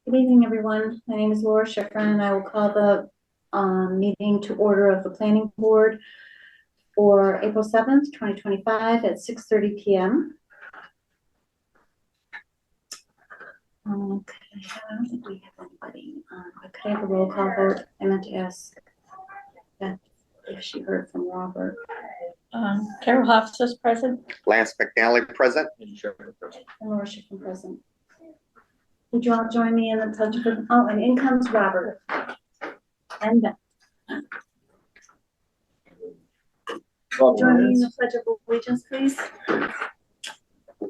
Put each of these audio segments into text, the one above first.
Good evening, everyone. My name is Laura Schifrin, and I will call the meeting to order of the Planning Board for April 7th, 2025 at 6:30 p.m. Okay, I don't think we have anybody. Could I have a roll call vote? I meant to ask Beth if she heard from Robert. Carol Hofstas present. Lance McNally present. And Laura Schifrin present. Would you all join me in the pledge of allegiance? Oh, and in comes Robert and Beth. Join me in the pledge of allegiance, please. To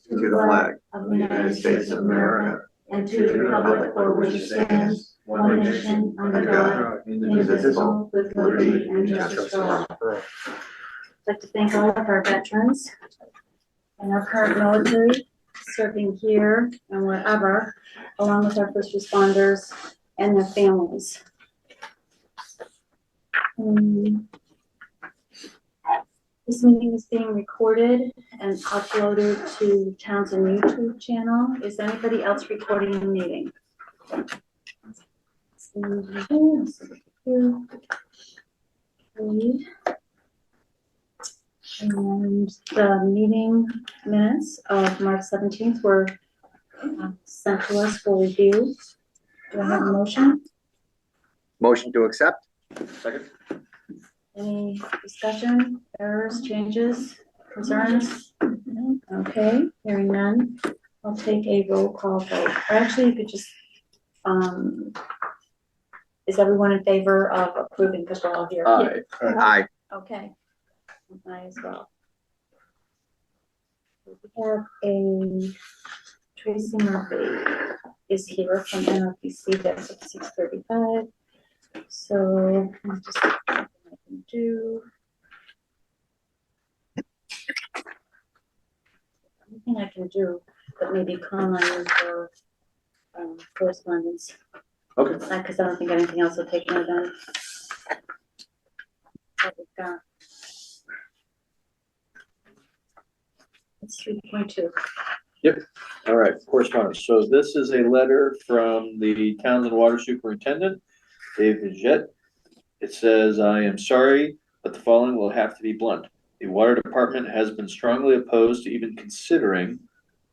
the flag of the United States of America and to the republic for which it stands, one nation, under God, indivisible, with liberty and justice for all. I'd like to thank all of our veterans and our current military serving here and wherever, along with our first responders and their families. This meeting is being recorded and uploaded to Townsend YouTube channel. Is anybody else recording the meeting? And the meeting minutes of March 17th were sent to us for review. Do I have a motion? Motion to accept. Second. Any discussion, errors, changes, concerns? Okay, hearing none, I'll take a roll call vote. Or actually, you could just, is everyone in favor of approving, because we're all here? Aye. Aye. Okay, aye as well. We have a Tracy Murphy is here from NRPC. That's at 6:35. So I'll just see what I can do. Anything I can do, but maybe call on you for correspondence. Okay. Because I don't think anything else will take more than what we've got. It's 3.2. Yep. All right. Correspondence. So this is a letter from the Townsend Water Superintendent, Dave Vigette. It says, "I am sorry, but the following will have to be blunt. The water department has been strongly opposed to even considering,"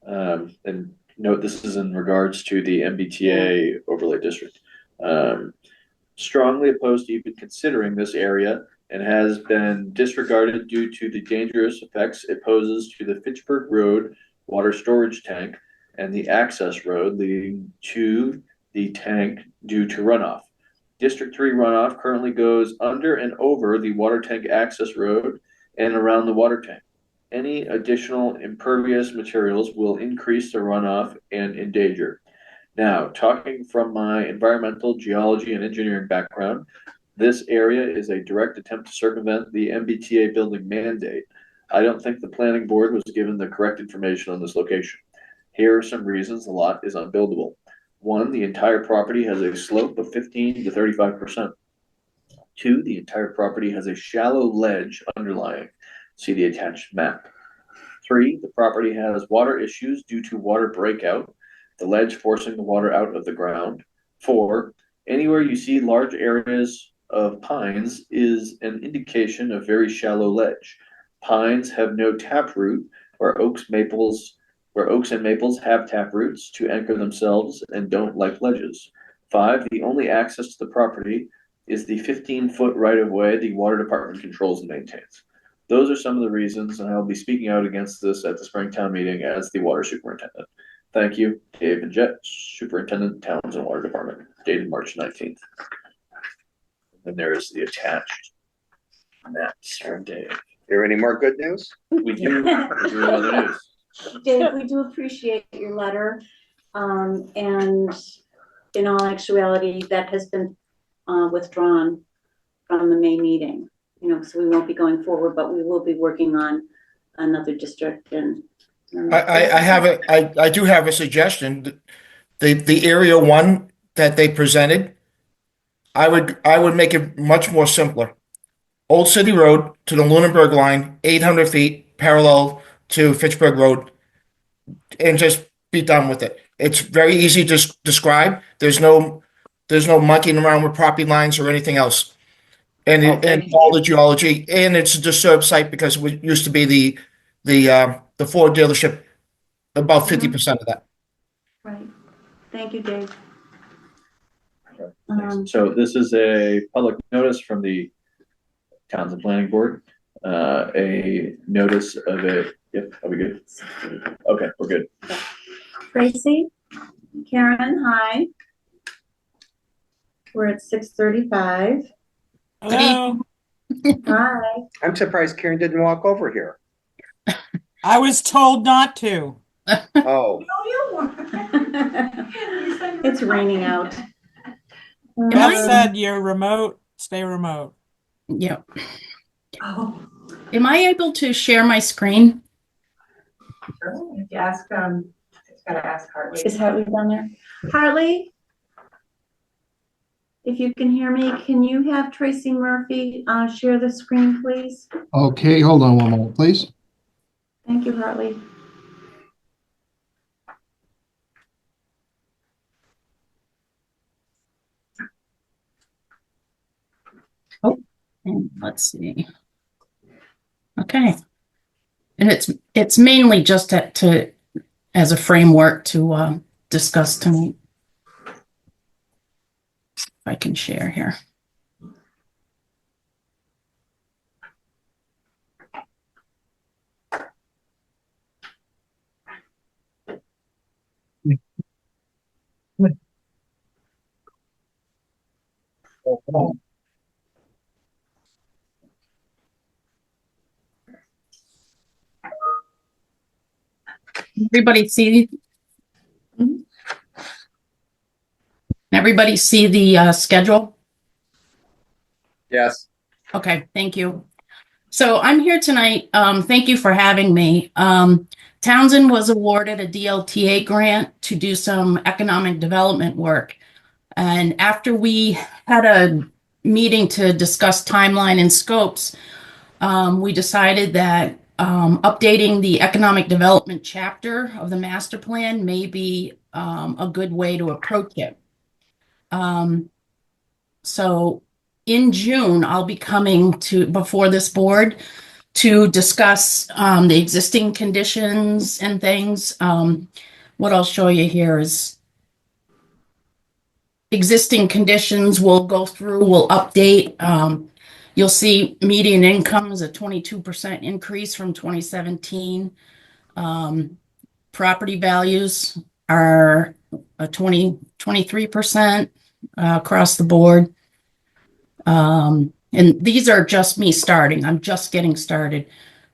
and note this is in regards to the MBTA overlay district, strongly opposed to even considering this area and has been disregarded due to the dangerous effects it poses to the Fitchburg Road water storage tank and the access road leading to the tank due to runoff. District 3 runoff currently goes under and over the water tank access road and around the water tank. Any additional impervious materials will increase the runoff and endanger. Now, talking from my environmental, geology, and engineering background, this area is a direct attempt to circumvent the MBTA building mandate. I don't think the planning board was given the correct information on this location. Here are some reasons the lot is unbuildable. 1, the entire property has a slope of 15 to 35%. 2, the entire property has a shallow ledge underlying. See the attached map. 3, the property has water issues due to water breakout, the ledge forcing the water out of the ground. 4, anywhere you see large areas of pines is an indication of very shallow ledge. Pines have no taproot, where oaks and maples have taproots to anchor themselves and don't like ledges. 5, the only access to the property is the 15-foot right-of-way the water department controls and maintains. Those are some of the reasons, and I'll be speaking out against this at the Springtown meeting as the water superintendent. Thank you, Dave Vigette, Superintendent, Townsend Water Department, dated March 19th. And there is the attached maps from Dave. There any more good news? We do. We do other news. Dave, we do appreciate your letter. And in all actuality, that has been withdrawn from the May meeting. So we won't be going forward, but we will be working on another district. And I do have a suggestion. The area 1 that they presented, I would make it much more simpler. Old City Road to the Lunenburg line, 800 feet parallel to Fitchburg Road, and just be done with it. It's very easy to describe. There's no monkeying around with property lines or anything else. And Oh, and thank you. all the geology, and it's a disturbed site because it used to be the Ford dealership, about 50% of that. Right. Thank you, Dave. So this is a public notice from the Townsend Planning Board. A notice of yep, are we good? Okay, we're good. Tracy, Karen, hi. We're at 6:35. Hello, Hi. I'm surprised Karen didn't walk over here. I was told not to. Oh, It's raining out. Beth said you're remote, stay remote. Yep. Oh. Am I able to share my screen? If you ask, it's gotta ask Hartley. Is Hartley down there? Hartley? If you can hear me, can you have Tracy Murphy share the screen, please? Okay, hold on one moment, please. Thank you, Hartley. And let's see. Okay. And it's mainly just to as a framework to discuss tonight. If I can share here. Everybody see the schedule? yes. Okay, thank you. So I'm here tonight. Thank you for having me. Townsend was awarded a DLTA grant to do some economic development work. And after we had a meeting to discuss timeline and scopes, we decided that updating the economic development chapter of the master plan may be a good way to approach it. So in June, I'll be coming before this board to discuss the existing conditions and things. What I'll show you here is existing conditions. We'll go through, we'll update. You'll see median income is a 22% increase from 2017. Property values are a 23% across the board. And these are just me starting. I'm just getting started.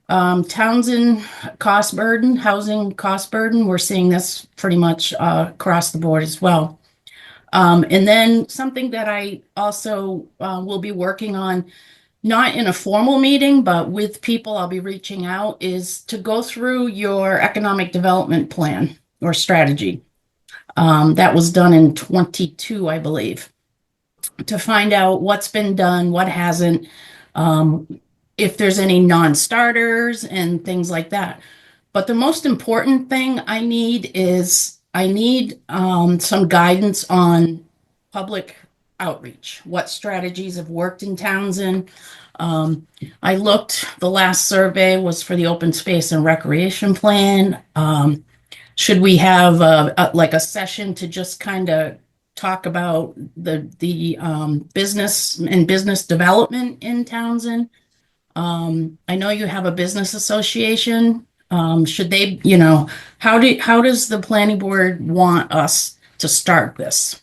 Townsend cost burden, housing cost burden, we're seeing this pretty much across the board as well. And then something that I also will be working on, not in a formal meeting, but with people I'll be reaching out, is to go through your economic development plan or strategy. That was done in 22, I believe, to find out what's been done, what hasn't, if there's any non-starters and things like that. But the most important thing I need some guidance on public outreach. What strategies have worked in Townsend? I looked, the last survey was for the open space and recreation plan. Should we have a session to just kind of talk about the business and business development in Townsend? I know you have a business association. Should they, how does the planning board want us to start this?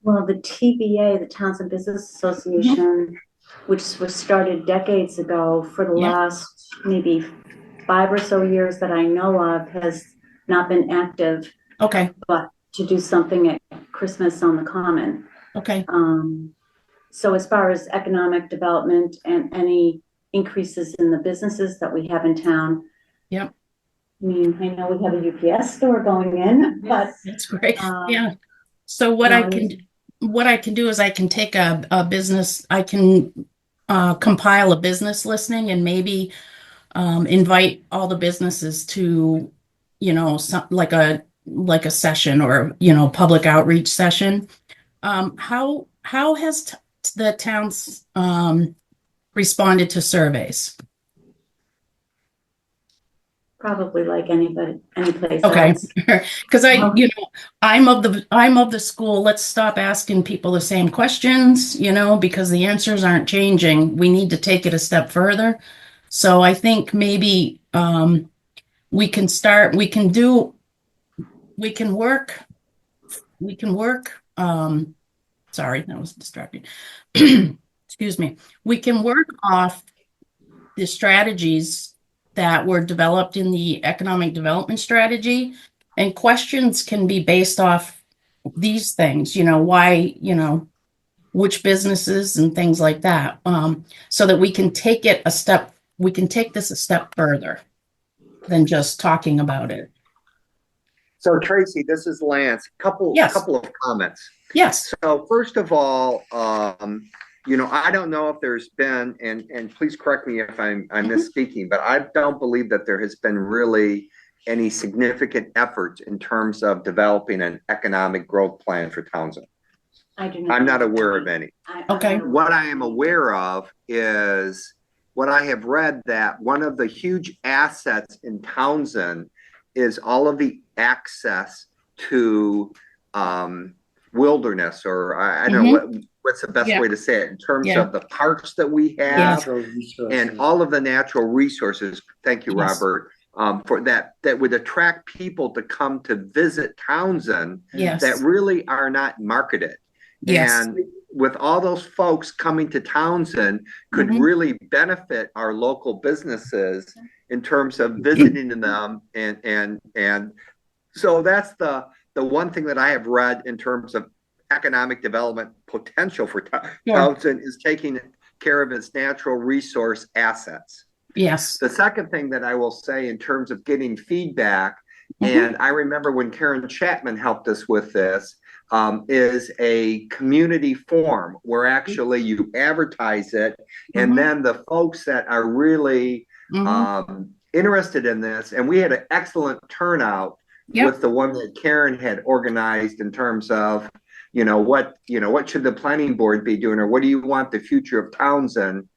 Well, the TBA, the Townsend Business Association, which was started decades ago, for the last maybe 5 or so years that I know of, has not been active. Okay. But to do something at Christmas on the Common. Okay. So as far as economic development and any increases in the businesses that we have in town. Yep. I mean, I know we have a UPS store going in, but that's great. Yeah. So what I can do is I can take a business, I can compile a business listing and maybe invite all the businesses to, some, like a session or, public outreach session. How has the towns, responded to surveys? Probably like anybody, any place Okay, else. because I'm of the school, let's stop asking people the same questions, because the answers aren't changing. We need to take it a step further. So I think maybe we can work, sorry, that was distracting. Excuse me. We can work off the strategies that were developed in the economic development strategy, and questions can be based off these things, why, which businesses and things like that, so that we can take this a step further than just talking about it. So Tracy, this is Lance. Yes. Couple of comments. Yes. So first of all, I don't know if there's been, and please correct me if I'm misspeaking, but I don't believe that there has been really any significant efforts in terms of developing an economic growth plan for Townsend. I'm not aware of any. Okay. What I am aware of is what I have read, that one of the huge assets in Townsend is all of the access to wilderness, or I don't know what's the best way to say it, in terms of the parks that we have and all of the natural resources. Thank you, Robert. For that would attract people to come to visit Townsend that really are not marketed. And with all those folks coming to Townsend could really benefit our local businesses in terms of visiting them. And so that's the one thing that I have read in terms of economic development potential for Townsend is taking care of its natural resource assets. Yes. The second thing that I will say in terms of getting feedback, and I remember when Karen Chapman helped us with this, is a community forum where actually you advertise it, and then the folks that are really interested in this, and we had an excellent turnout with the one that Karen had organized in terms of, what should the planning board be doing, or what do you want the future of Townsend?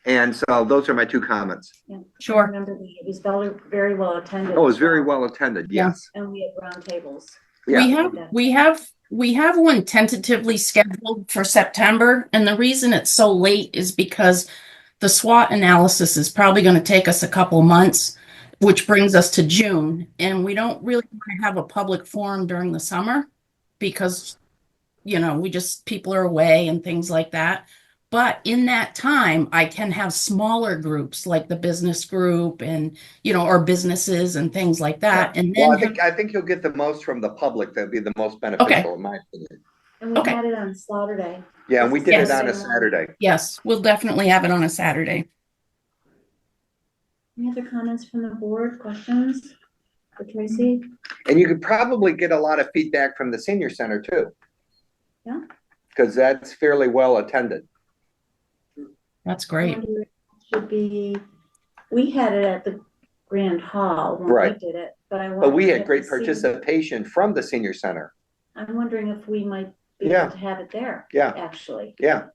And so those are my two comments. Sure. I remember it was very well attended. Oh, it was very well attended. Yes. And we had round tables. We have one tentatively scheduled for September, and the reason it's so late is because the SWOT analysis is probably going to take us a couple months, which brings us to June, and we don't really want to have a public forum during the summer because people are away and things like that. But in that time, I can have smaller groups like the business group and, or businesses and things like that. And then I think you'll get the most from the public. That'd be the most beneficial in my opinion. And we had it on Slaughter Yeah, we did it on a Saturday. Yes, we'll definitely have it on a Saturday. Any other comments from the board? Questions for Tracy? And you could probably get a lot of feedback from the senior center too. Yeah. Because that's fairly well attended. That's great. We had it at the Grand Hall when we did it, but we had great participation from the senior center. I'm wondering if we might be able to have it there. Actually. Yeah.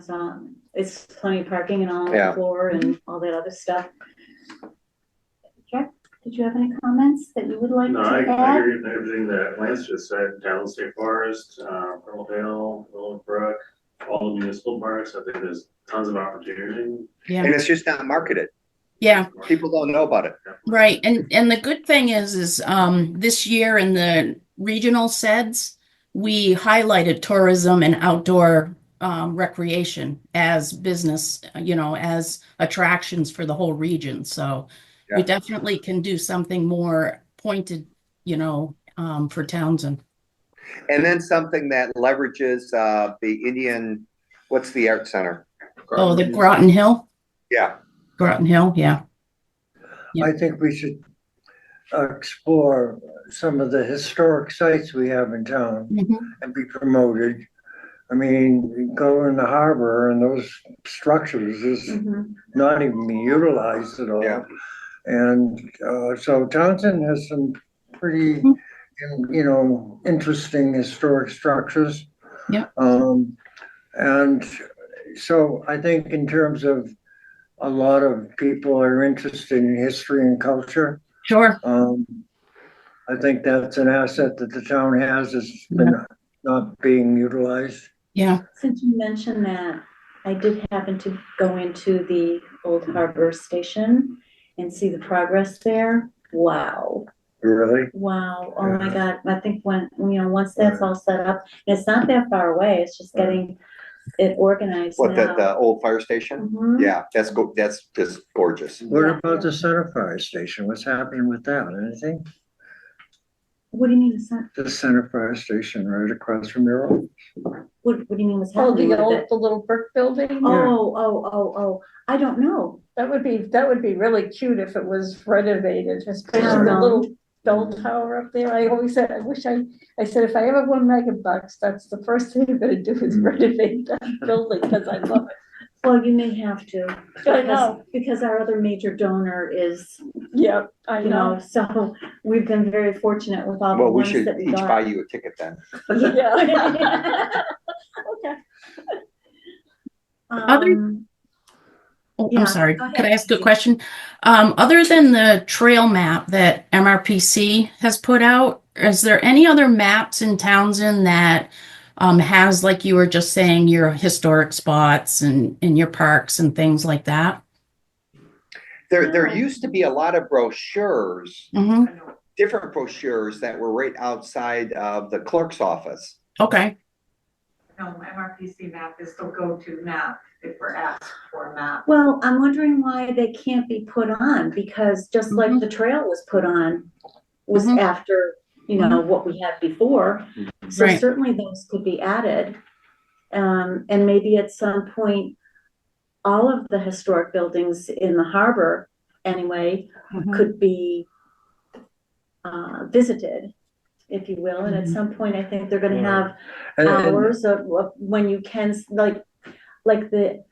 So it's plenty of parking and all on the floor and all that other stuff. Jack, did you have any comments that you would like to add? I agree with everything that Lance just said. Townsend State Forest, Pearl Willowbrook, all the municipal parks. I think there's tons of opportunity. Yeah. And it's just not marketed. Yeah. People don't know about it. Right. And the good thing is this year in the regional SEDS, we highlighted tourism and outdoor recreation as business, as attractions for the whole region. So we definitely can do something more pointed, for Townsend. And then something that leverages the Indian, what's the art center? Oh, the Groton Hill? Yeah. Groton Hill, yeah. I think we should explore some of the historic sites we have in town and be promoted. I mean, you go in the harbor and those structures is Mhm. not even being utilized at all. Yeah. And so Townsend has some pretty, interesting historic structures. Yeah. And so I think in terms of a lot of people are interested in history and culture. Sure. I think that's an asset that the town has that's been not being utilized. Yeah. Since you mentioned that, I did happen to go into the Old Harbor Station and see the progress there. Wow. Really? Wow. Oh my God. I think once that's all set up, and it's not that far away, it's just getting it organized What, now. the old fire station? Mhm. Yeah, that's just gorgeous. What Yeah. about the center fire station? What's happening with that? Anything? What do you mean, The center fire station right across from your office. what do you mean what's Oh, happening with the it? little brick building? Oh, I don't know. That would be really cute if it was renovated, especially the Yeah. little bell tower up there. I always said, I said, if I ever won $1 million, that's the first thing I'm gonna do is renovate that building, because I love it. Well, you may have to. I know. Because our other major donor is, Yeah, I know. so we've been very fortunate with all the Well, we ones should that we each got. buy you a ticket then. Yeah. Okay. Oh, Yeah, I'm sorry. go ahead, Could I ask a Nancy. question? Other than the trail map that MRPC has put out, is there any other maps in Townsend that has, like you were just saying, your historic spots and your parks and things like that? There used to be a lot of brochures, Mm-hmm. different brochures that were right outside of the clerk's office. Okay. No, MRPC map is the go-to map if we're asked for a map. Well, I'm wondering why they can't be put on, because just like the trail was put on, was Mhm. after, what we had before. So Right. certainly those could be added. And maybe at some point, all of the historic buildings in the harbor, anyway, Mhm. could be visited, if you will. And at Mhm. some point, I think they're gonna have And- hours of when you can, like the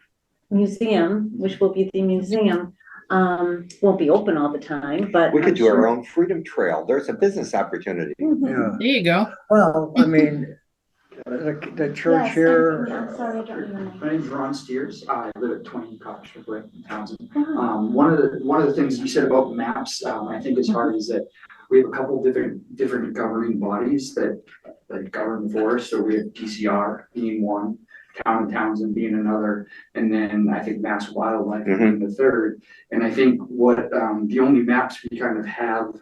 museum, which will be the museum, won't be open all the time, but We I'm could do our sure- own Freedom Trail. There's a business opportunity. Mhm. Yeah. There you go. Well, I mean, the church Yes, here. I'm sorry, I don't remember. My name's Ron Steers. I live at 20 Coppership Way in Townsend. Oh, One of the things you said about maps, I think is hard, is that we have a couple different governing bodies that govern the forest. So we have DCR being one, Town of Townsend being another, and then I think Mass Wildlife being the third. And I think what the only maps we kind of have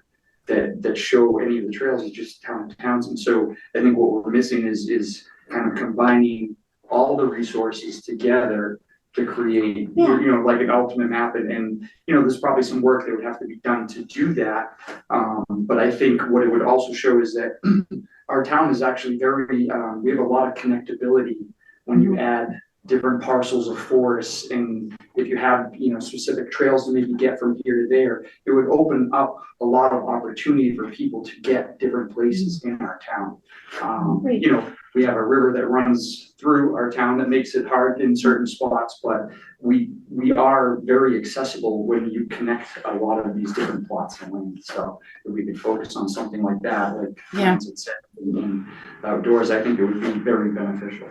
that show any of the trails is just Town of Townsend. So I think what we're missing is kind of combining all the resources together to create, like an ultimate map. And there's probably some work that would have to be done to do that. But I think what it would also show is that our town is actually we have a lot of connectability when you add different parcels of forests, and if you have, specific trails to maybe get from here to there, it would open up a lot of opportunity for people to get different places in our town. Great. We have a river that runs through our town that makes it hard in certain spots, but we are very accessible when you connect a lot of these different plots of land. So if we could focus on something like that, like Francis said, in outdoors, I think it would be very beneficial.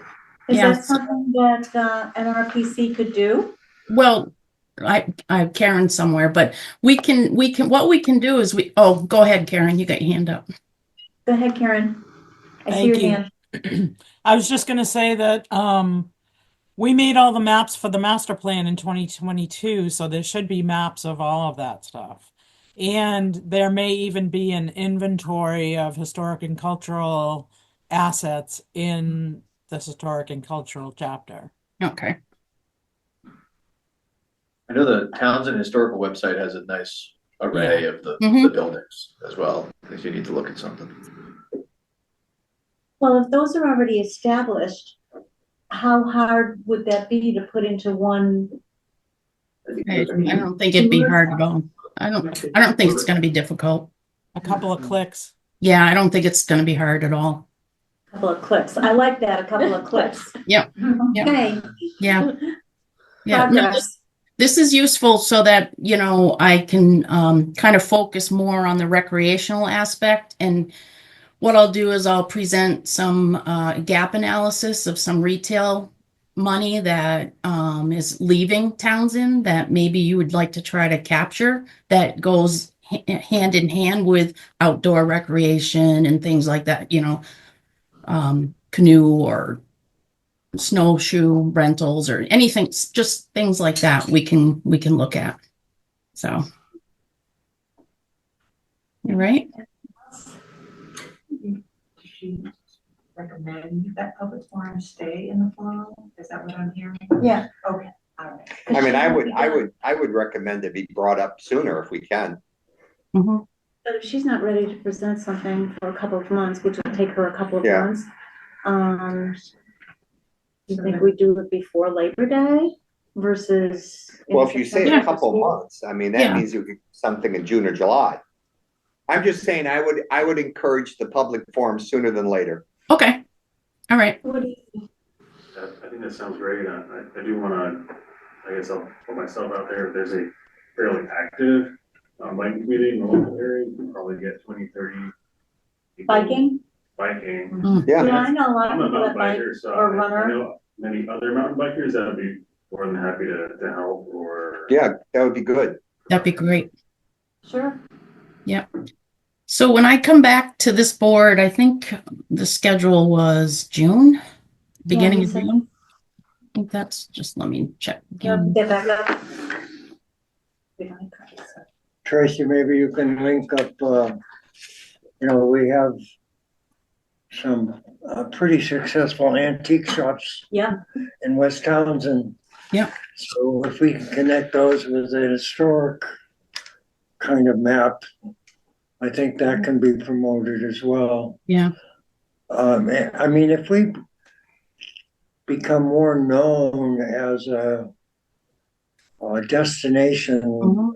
Is Yeah. that something that NRPC could do? Well, I have Karen somewhere, but what we can do is go ahead, Karen, you got your hand up. Go ahead, Karen. I see Thank your you. hand. I was just going to say that we made all the maps for the master plan in 2022, so there should be maps of all of that stuff. And there may even be an inventory of historic and cultural assets in the historic and cultural chapter. Okay. I know the Townsend Historical website has a nice array of the buildings as well, if you need to look at something. Well, if those are already established, how hard would that be to put into one? I don't think it'd be hard at all. I don't think it's going to be difficult. A couple of clicks. Yeah, I don't think it's going to be hard at all. Couple of clicks. I like that, a couple of clicks. Yep. Okay. Yeah. Yeah. No, Progress. this is useful so that, you know, I can kind of focus more on the recreational aspect. And what I'll do is I'll present some gap analysis of some retail money that is leaving Townsend that maybe you would like to try to capture that goes hand in hand with outdoor recreation and things like that, you know, canoe or snowshoe rentals or anything, just things like that we can look at. So, all right. Does she recommend that public forum stay in the fall? Is that what I'm hearing? Yeah. Okay, all right. I mean, I would recommend it be brought up sooner if we can. Mm-hmm. But if she's not ready to present something for a couple of months, which will take her a couple of Yeah. months, you think we do it before Labor Day versus? in Well, if you say a September? couple months, I mean, that Yeah. means you could something in June or July. I'm just saying, I would encourage the public forum sooner than later. Okay. All right. What do you think? I think that sounds great. I do wanna, I guess I'll put myself out there. If there's a fairly active biking community in the local area, you can probably get 20, 30 people Biking? biking. Yeah, Yeah, I know a lot I'm of a people that mountain bike biker, so or I runner. know many other mountain bikers that would be more than happy to help or. yeah, that would be good. That'd be great. Sure. So when I come back to this board, I think the schedule was June, beginning you of said- June. I think that's just, let me check. Yeah, again. get back up. We don't have copies, so. Tracy, maybe you can link up, you know, we have some pretty successful antique shops Yeah, in West Townsend. Yeah. So if we can connect those with a historic kind of map, I think that can be promoted as well. Yeah. I mean, if we become more known as a destination Mhm.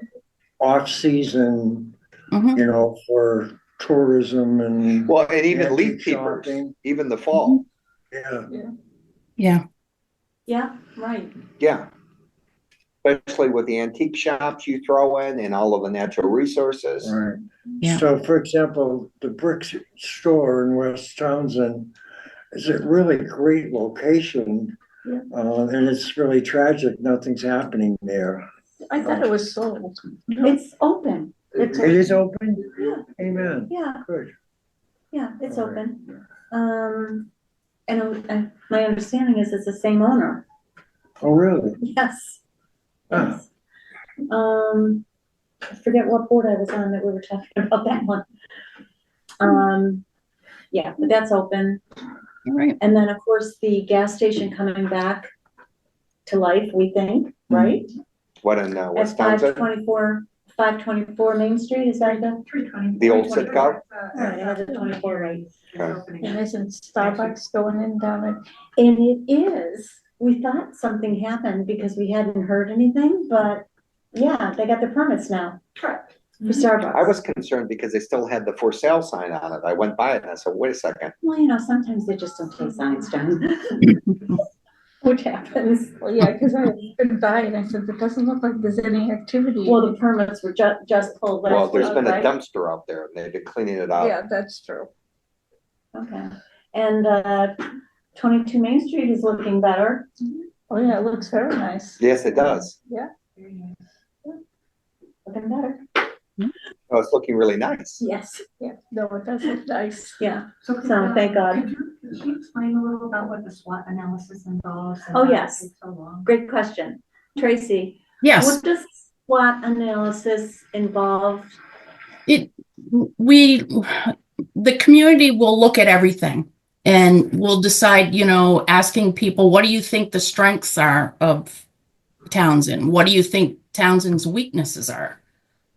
off-season, Mhm. you know, for tourism and, Well, and even Antique leaf peepers, shopping. even the fall. yeah. Yeah. yeah, right. Yeah. Especially with the antique shops you throw in and all of the natural resources. Right. Yeah. So for example, the Bricks store in West Townsend is a really great location. Yeah. And it's really tragic, nothing's happening there. I thought it was sold. It's open. It is open? Yeah, Amen, yeah, good. yeah, it's All right. open. And my understanding is it's the same owner. Oh, really? Yes. Ah. Yes. I forget what board I was on that we were talking about that one. Yeah, but that's open. All right. And then, of course, the gas station coming back to life, we think, right? What in At West five Townsend? twenty-four Main Street, is that the? 320. The old Sitco? All right, I have the 24 right. Okay. And isn't Starbucks going in down at, And it is, we thought something happened because we hadn't heard anything, but yeah, they got the permits now Correct. for Starbucks. I was concerned because they still had the for sale sign on it. I went by it and I said, wait a second. Well, sometimes they just don't take signs down. Which happens. well, yeah, because I've been by and I said, it doesn't look like there's any activity. Well, the permits were just pulled last Well, there's week, been a right? dumpster out there and they've been cleaning it out. Yeah, that's true. Okay, and 22 Main Street is looking better. Oh, yeah, it looks very nice. Yes, it does. Very nice. Looking better. Oh, it's looking really nice. Yes, Yeah, no, it does look nice. yeah. So could, So, thank God. Could you explain a little about what the SWOT analysis involves? and Oh, why it yes. takes so long? Great question. Tracy, Yes. what does SWOT analysis involve? The community will look at everything and we'll decide, you know, asking people, what do you think the strengths are of Townsend? What do you think Townsend's weaknesses are?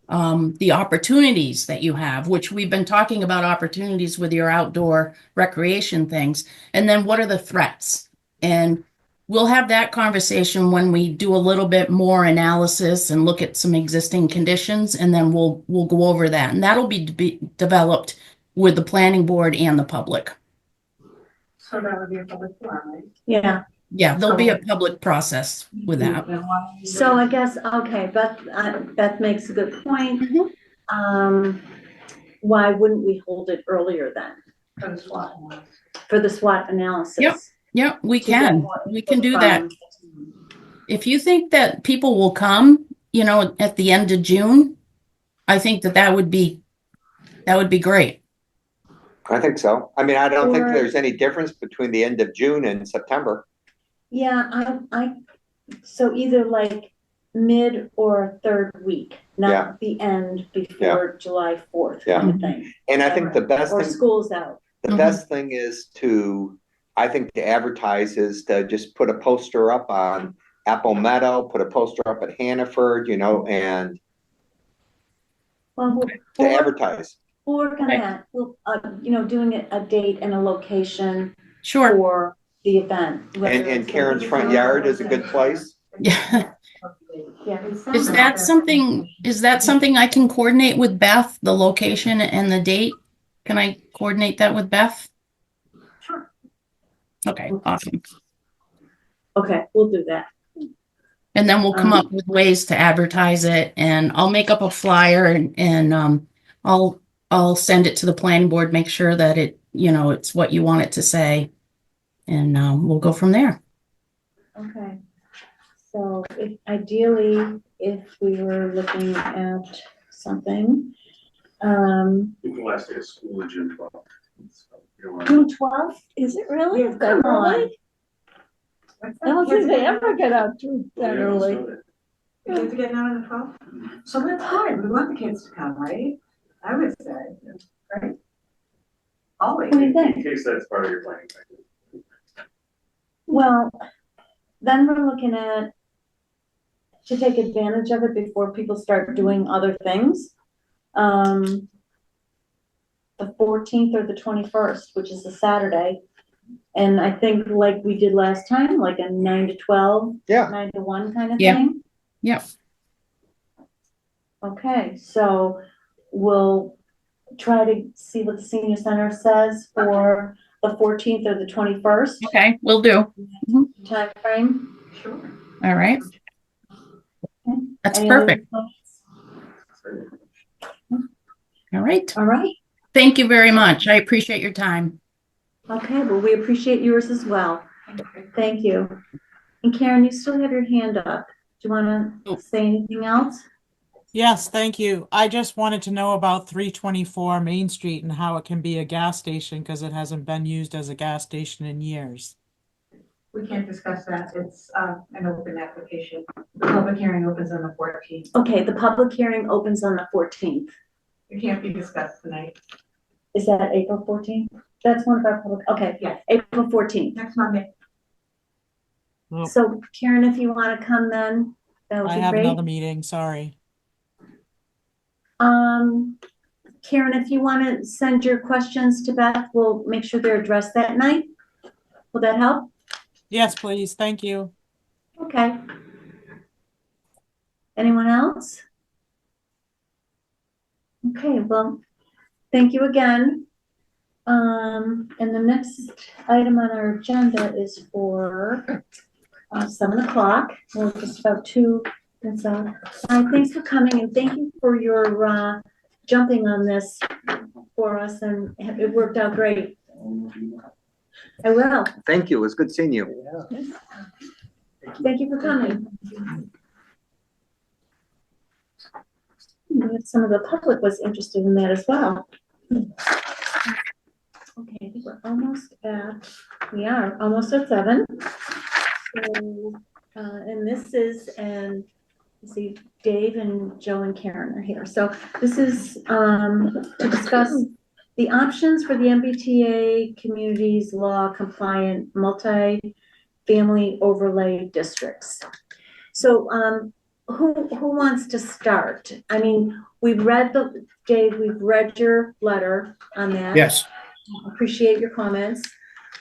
The opportunities that you have, which we've been talking about opportunities with your outdoor recreation things. And then what are the threats? And we'll have that conversation when we do a little bit more analysis and look at some existing conditions, and then we'll go over that. And that'll be developed with the planning board and the public. So that would be a public forum, right? Yeah, Yeah, there'll be a public process with that. so I guess, okay, Beth makes a good point. Why wouldn't we hold it earlier then For the SWOT. for the SWOT analysis? Yep. Yeah, we To get can. more We input can do that. from- If you think that people will come, at the end of June, I think that would be great. I think so. I mean, I don't think Or- there's any difference between the end of June and September. Yeah, so either like mid or third week, Yeah. not the end before July 4th Yeah. kind of thing. And I think the best Or thing, school's out. the best thing is I think to advertise is to just put a poster up on Apple Meadow, put a poster up at Hannaford, and Well, to we'll advertise. work on that. We'll, doing a date and a location Sure. for the event. whether And it's Karen's gonna be front yard is a good place. Yeah. Yeah. Is that something I can coordinate with Beth, the location and the date? Can I coordinate that with Beth? Sure. Okay, awesome. Okay, we'll do that. And then we'll come up with ways to advertise it, and I'll make up a flyer and I'll send it to the planning board, make sure that it's what you want it to say. And we'll go from there. Okay. So ideally, if we were looking at something, The last day of school is June 12th. So, June 12th, is it really? Yeah, that Come on. early? I don't think they ever get out too that early. The kids are getting out on the 12th? So that's hard, we want the kids to come, right? I would say, right? Always. What do you think? In case that's part of your planning. Well, then we're looking at to take advantage of it before people start doing other things. The 14th or the 21st, which is a Saturday. And I think like we did last time, like a 9 to 12, Yeah. 9 to 1 kind of Yeah. thing. Yep. Okay, so we'll try to see what the senior center says for the 14th or the 21st Okay, will do. time frame. Sure. All right. That's Any other perfect. thoughts? All right. All right. Thank you very much. I appreciate your time. Okay, well, we appreciate yours as well. Thank you. And Karen, you still have your hand up. Do you want to say anything else? Yes, thank you. I just wanted to know about 324 Main Street and how it can be a gas station because it hasn't been used as a gas station in years. We can't discuss that, it's an open application. The public hearing opens on the 14th. Okay, the public hearing opens on the 14th. It can't be discussed tonight. Is that April 14th? That's one of our public, okay, Yes, April 14th. next Monday. Oh. So Karen, if you want to come then, that would I be have great. another meeting, sorry. Karen, if you want to send your questions to Beth, we'll make sure they're addressed that night. Will that help? Yes, please, thank you. Okay. Anyone else? Okay, well, thank you again. And the next item on our agenda is for 7 o'clock. We're just about 2 minutes out. Thanks for coming and thank you for your jumping on this for us, and it worked out great. I will. Thank you. It was good seeing you. Thank you for coming. Some of the public was interested in that as well. Okay, I think we are almost at 7. So, and this is, let's see, Dave and Joe and Karen are here. So this is to discuss the options for the MBTA communities law compliant multi-family overlay districts. So who wants to start? I mean, Dave, we've read your letter on that. Yes. Appreciate your comments.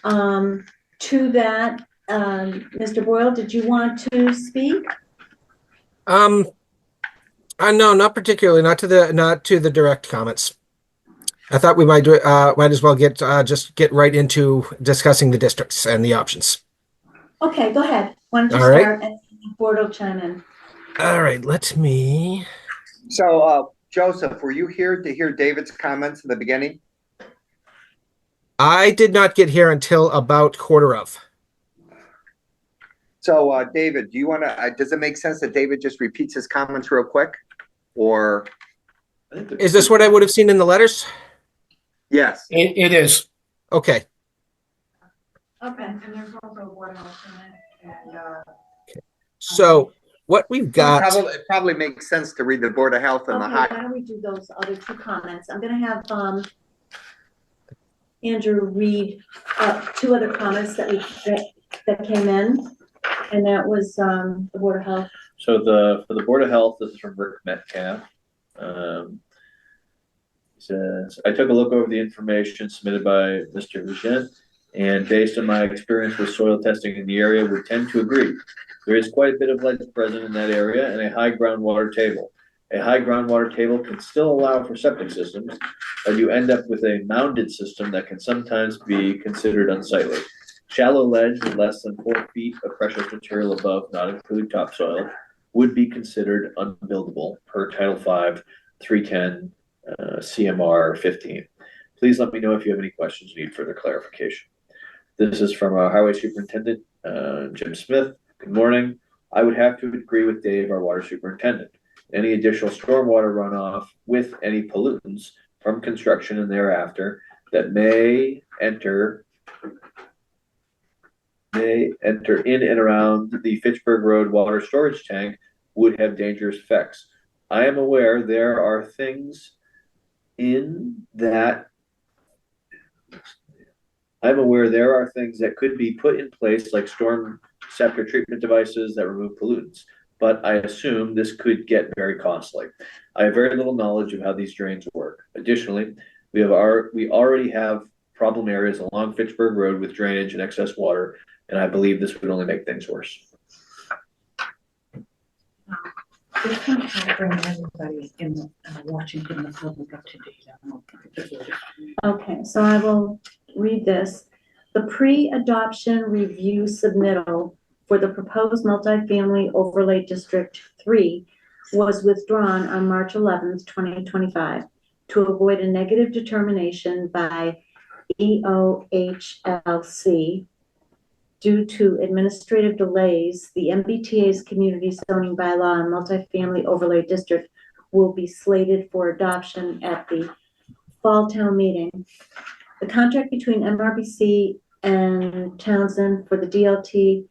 To that, Mr. Boyle, did you want to speak? No, not particularly, not to the direct comments. I thought we might as well get right into discussing the districts and the options. Okay, go ahead. Why don't you All right. start and the board will chime in. All right, let me. So, Joseph, were you here to hear David's comments in the beginning? I did not get here until about quarter of. So, David, do you want to, does it make sense that David just repeats his comments real quick? Or? Is this what I would have seen in the letters? Yes. It is. Okay. Okay. And there's also a board of health in it, and, So what we've got. It probably makes sense to read the Board of Health and the Okay, high. why don't we do those other two comments? I'm gonna have, Andrew read, two other comments that came in. And that was, the Board of Health. So for the Board of Health, this is from Rick Metcalf. Says, I took a look over the information submitted by Mr. Vigent, and based on my experience with soil testing in the area, would tend to agree. There is quite a bit of ledge present in that area and a high groundwater table. A high groundwater table can still allow for septic systems, but you end up with a mounded system that can sometimes be considered unsightly. Shallow ledge with less than 4 feet of precious material above, not including topsoil, would be considered unbuildable per Title V, 310, CMR 15. Please let me know if you have any questions or need further clarification. This is from our Highway Superintendent, Jim Smith. Good morning. I would have to agree with Dave, our Water Superintendent. Any additional stormwater runoff with any pollutants from construction and thereafter that may enter in and around the Fitchburg Road water storage tank would have dangerous effects. I am aware there are things that could be put in place, like storm scepter treatment devices that remove pollutants, but I assume this could get very costly. I have very little knowledge of how these drains work. Additionally, we already have problem areas along Fitchburg Road with drainage and excess water, and I believe this would only make things worse. Just want to bring everybody in the Washington, the public up to date. Okay, so I will read this. The pre-adoption review submittal for the proposed multifamily overlay district 3 was withdrawn on March 11th, 2025 to avoid a negative determination by EOHLC. Due to administrative delays, the MBTA's community zoning bylaw and multifamily overlay district will be slated for adoption at the fall town meeting. The contract between MRBC and Townsend for the DLTA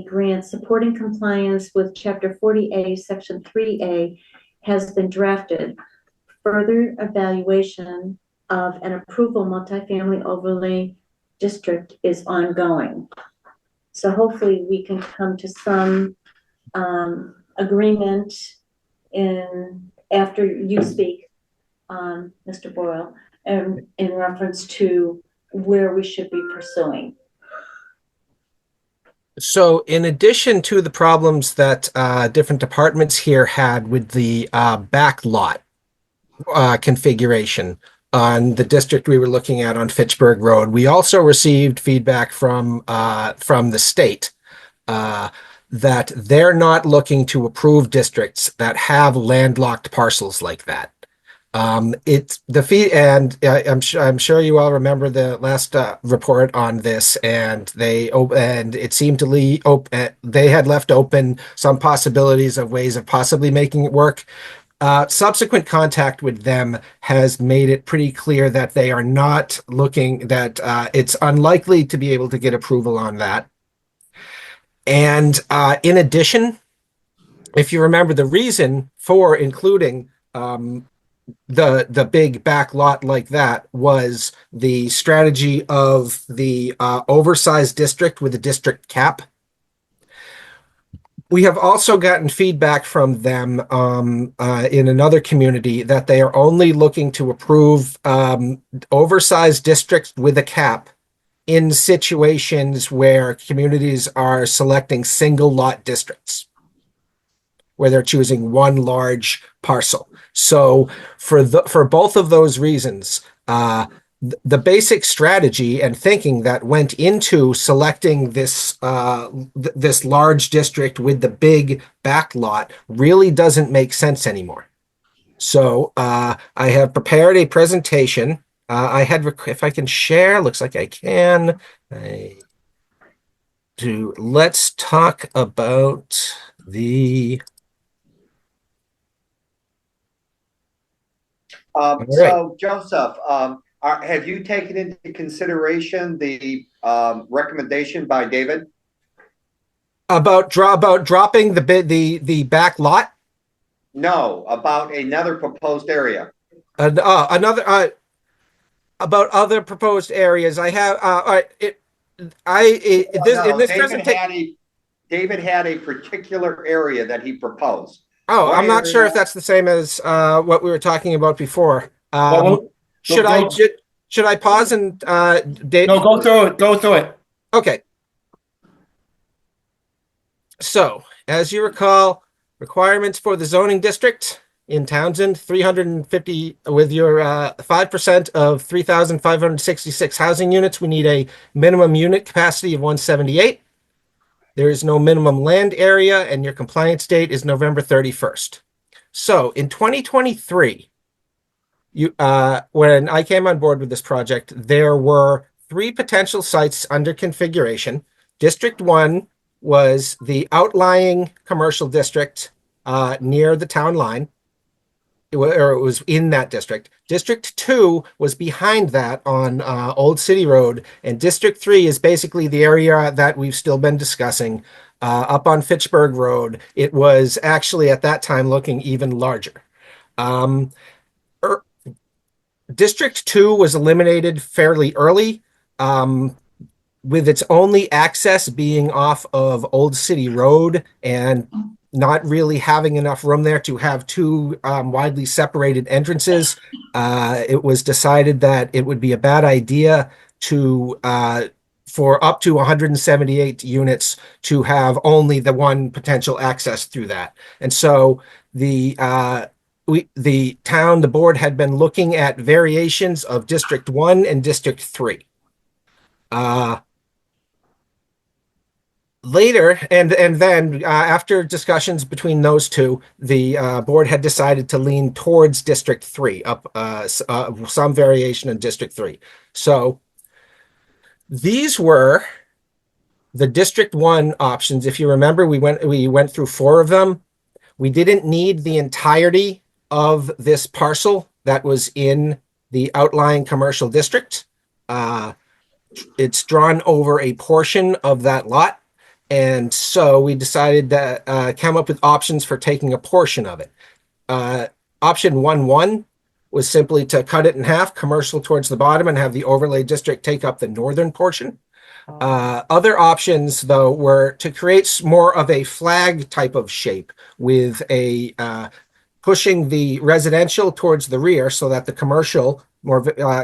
grant supporting compliance with Chapter 40A, Section 3A has been drafted. Further evaluation of an approval multifamily overlay district is ongoing. So hopefully we can come to some agreement after you speak, Mr. Boyle, in reference to where we should be pursuing. So in addition to the problems that different departments here had with the back lot configuration on the district we were looking at on Fitchburg Road, we also received feedback from the state that they're not looking to approve districts that have landlocked parcels like that. It's the fee, and I'm sure you all remember the last report on this, and it seemed to they had left open some possibilities of ways of possibly making it work. Subsequent contact with them has made it pretty clear that they are not looking, that it's unlikely to be able to get approval on that. And in addition, if you remember, the reason for including the big back lot like that was the strategy of the oversized district with a district cap. We have also gotten feedback from them in another community that they are only looking to approve oversized districts with a cap in situations where communities are selecting single lot districts, where they're choosing one large parcel. So for both of those reasons, The basic strategy and thinking that went into selecting this this large district with the big back lot really doesn't make sense anymore. So I have prepared a presentation. If I can share, looks like I can. Let's talk about the. So Joseph, have you taken into consideration the recommendation by David about dropping the back lot? No, about another proposed area. About other proposed areas. I have David had a particular area that he proposed. Oh, I'm not sure if that's the same as what we were talking about before. Should I pause and Dave? No, go through it. Go through it. Okay. So, as you recall, requirements for the zoning district in Townsend, 350 with your 5% of 3,566 housing units. We need a minimum unit capacity of 178. There is no minimum land area, and your compliance date is November 31st. So in 2023, when I came on board with this project, there were 3 potential sites under configuration. District 1 was the outlying commercial district near the town line, it was in that district. District 2 was behind that on Old City Road, and District 3 is basically the area that we've still been discussing up on Fitchburg Road. It was actually at that time looking even larger. District 2 was eliminated fairly early, with its only access being off of Old City Road and not really having enough room there to have 2 widely separated entrances. It was decided that it would be a bad idea to for up to 178 units to have only the one potential access through that. And so the board had been looking at variations of District 1 and District 3. Later, and then after discussions between those two, the board had decided to lean towards District 3, up some variation in District 3. So these were the District 1 options. If you remember, we went through 4 of them. We didn't need the entirety of this parcel that was in the outlying commercial district. It's drawn over a portion of that lot. And so we decided to come up with options for taking a portion of it. Option 1.1 was simply to cut it in half, commercial towards the bottom, and have the overlay district take up the northern portion. Other options, though, were to create more of a flag type of shape with a pushing the residential towards the rear so that the commercial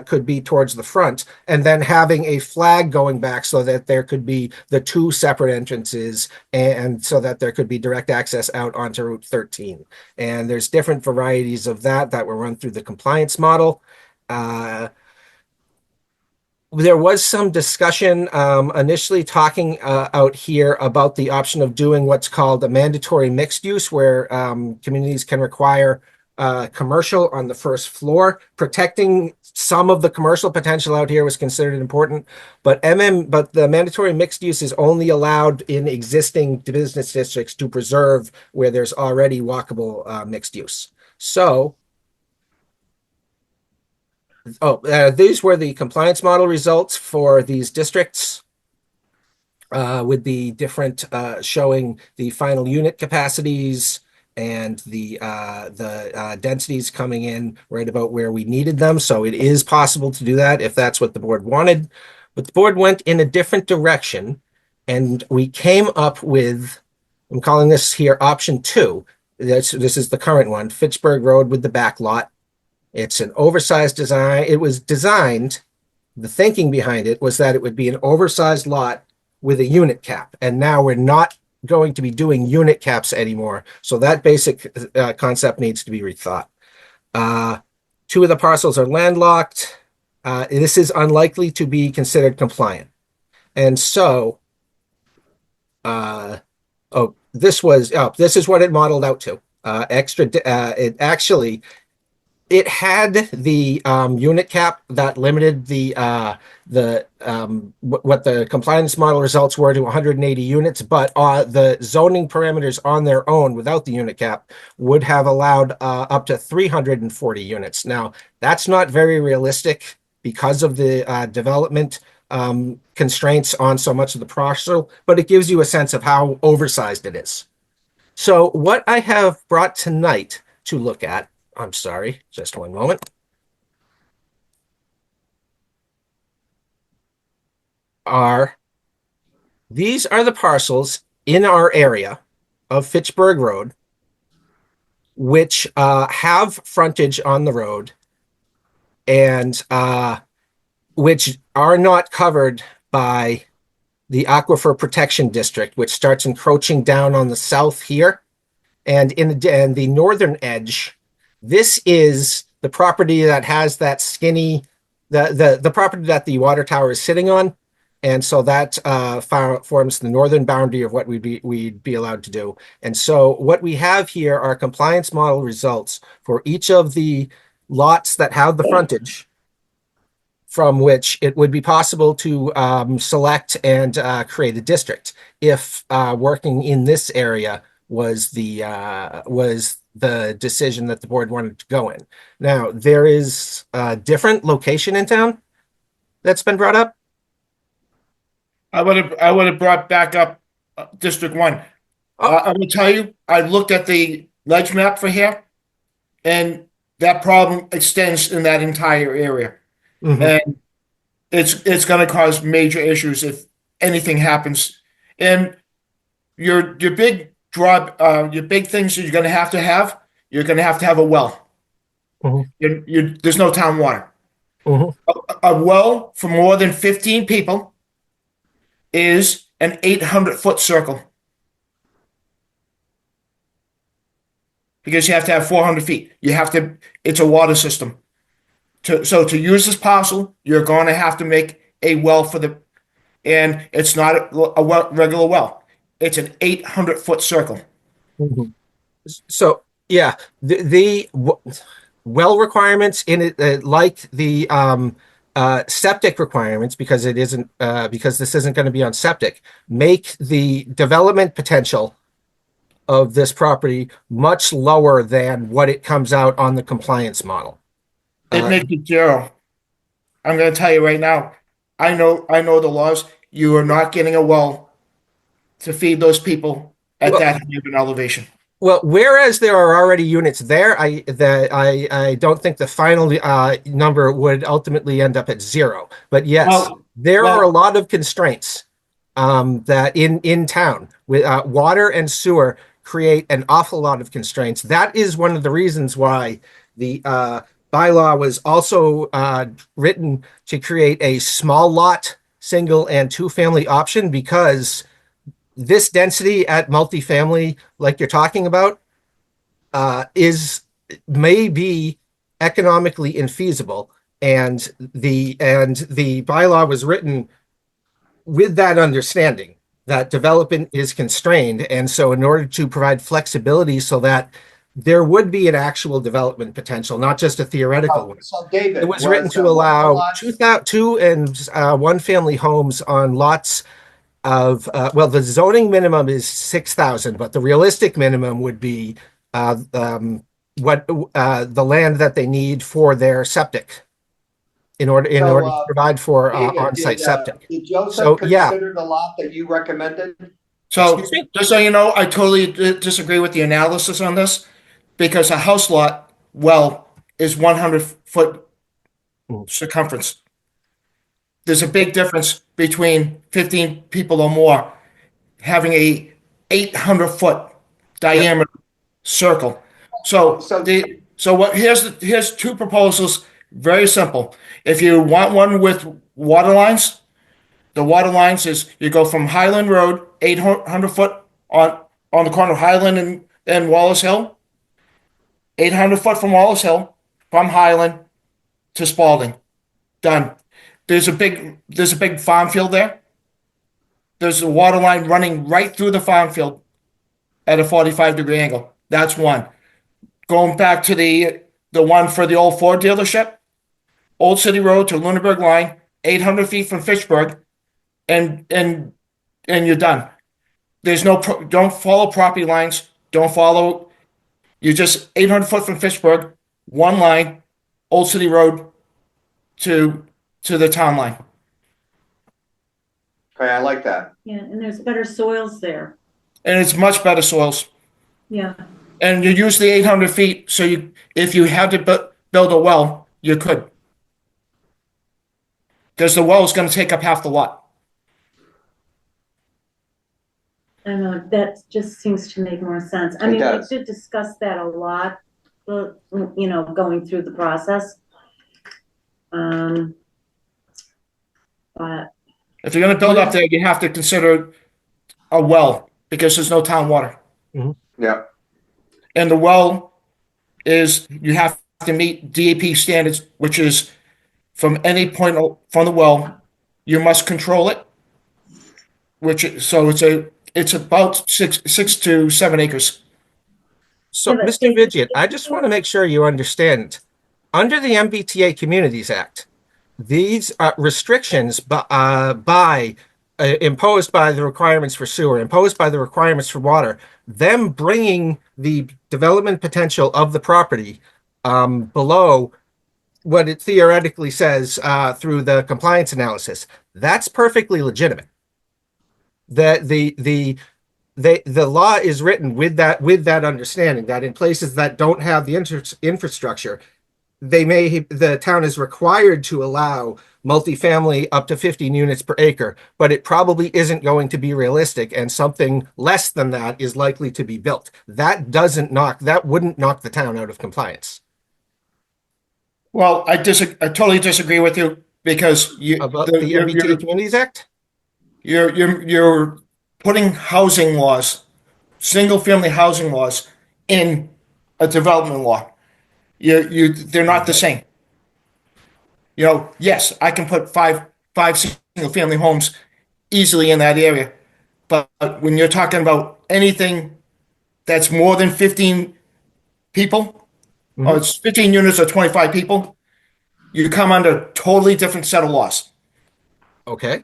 could be towards the front, and then having a flag going back so that there could be the 2 separate entrances, and so that there could be direct access out onto Route 13. And there's different varieties of that were run through the compliance model. There was some discussion initially talking out here about the option of doing what's called a mandatory mixed use, where communities can require commercial on the first floor. Protecting some of the commercial potential out here was considered important, but the mandatory mixed use is only allowed in existing business districts to preserve where there's already walkable mixed use. So these were the compliance model results for these districts, with the different showing the final unit capacities and the densities coming in right about where we needed them. So it is possible to do that if that's what the board wanted. But the board went in a different direction, and we came up with, I'm calling this here option 2. This is the current one, Fitchburg Road with the back lot. It's an oversized design. It was designed, the thinking behind it was that it would be an oversized lot with a unit cap. And now we're not going to be doing unit caps anymore. So that basic concept needs to be rethought. 2 of the parcels are landlocked. this is unlikely to be considered compliant. And so, this is what it modeled out to. It had the unit cap that limited what the compliance model results were to 180 units, but the zoning parameters on their own without the unit cap would have allowed up to 340 units. Now, that's not very realistic because of the development constraints on so much of the parcel, but it gives you a sense of how oversized it is. So what I have brought tonight to look at, I'm sorry, just one moment, these are the parcels in our area of Fitchburg Road, which have frontage on the road and which are not covered by the Aquifer Protection District, which starts encroaching down on the south here. And in the northern edge, this is the property that has that skinny, the property that the water tower is sitting on. And so that forms the northern boundary of what we'd be allowed to do. And so what we have here are compliance model results for each of the lots that have the frontage, from which it would be possible to select and create a district if working in this area was the decision that the board wanted to go in. Now, there is a different location in town that's been brought up. I would have brought back up District 1. I will tell you, I looked at the ledge map for here, and that problem extends in that entire area. Mm-hmm. And it's going to cause major issues if anything happens. And your big your big things that you're going to have, you're going to have a well. Mm-hmm. There's no town water. Mm-hmm. A well for more than 15 people is an 800-foot circle. Because you have to have 400 feet. It's a water system. So to use this parcel, you're going to have to make a well and it's not a regular well. It's an 800-foot circle. Mm-hmm. So yeah, the well requirements in it, like the septic requirements, because it isn't because this isn't going to be on septic, make the development potential of this property much lower than what it comes out on the compliance model. It makes it zero. I'm going to tell you right now. I know the laws. You are not getting a well to feed those people at that high of an elevation. Well, whereas there are already units there, I don't think the final number would ultimately end up at zero. But yes, there are a lot of constraints that in town with water and sewer create an awful lot of constraints. That is one of the reasons why the bylaw was also written to create a small lot, single and two family option, because this density at multifamily, like you're talking about, may be economically infeasible. And the bylaw was written with that understanding that development is constrained. And so in order to provide flexibility so that there would be an actual development potential, not just a theoretical one. So David, it was written to allow two and one family homes on lots of, the zoning minimum is 6,000, but the realistic minimum would be the land that they need for their septic in order to provide for on-site septic. Did Joseph consider the lot that you recommended? So just so you know, I totally disagree with the analysis on this, because a house lot well is 100-foot circumference. There's a big difference between 15 people or more having a 800-foot diameter circle. Here's two proposals, very simple. If you want one with water lines, the water lines is you go from Highland Road, 800 foot on the corner of Highland and Wallace Hill, 800 foot from Wallace Hill, from Highland to Spalding. done. There's a big farm field there. There's a water line running right through the farm field at a 45-degree angle. That's one. Going back to the one for the old Ford dealership, Old City Road to Lunenburg line, 800 feet from Fitchburg, and you're done. There's don't follow property lines. Don't follow. You're just 800 foot from Fitchburg, one line, Old City Road to the town line. Okay, I like that. Yeah, and there's better soils there. And it's much better soils. Yeah. And you use the 800 feet, so if you had to build a well, you could. Because the well is going to take up half the lot. I don't know, that just seems to make more sense. I It mean, we does. did discuss that a lot, going through the process. But If you're going to build up there, you have to consider a well because there's no town water. Yeah. And the well is, you have to meet DEP standards, which is from any point from the well, you must control it. So it's about 6 to 7 acres. So, Yeah, but Mr. Vigian, I just want to make sure you understand. Under the MBTA Communities Act, these restrictions imposed by the requirements for sewer, imposed by the requirements for water, them bringing the development potential of the property below what it theoretically says through the compliance analysis, that's perfectly legitimate. The law is written with that understanding that in places that don't have the infrastructure, the town is required to allow multifamily up to 15 units per acre, but it probably isn't going to be realistic, and something less than that is likely to be built. That wouldn't knock the town out of compliance. Well, I totally disagree with you because About the MBTA Communities Act? You're putting housing laws, single family housing laws, in a development law. They're not the same. Yes, I can put five single family homes easily in that area, but when you're talking about anything that's more than 15 people, or it's 15 units or 25 people, you come under a totally different set of laws. Okay.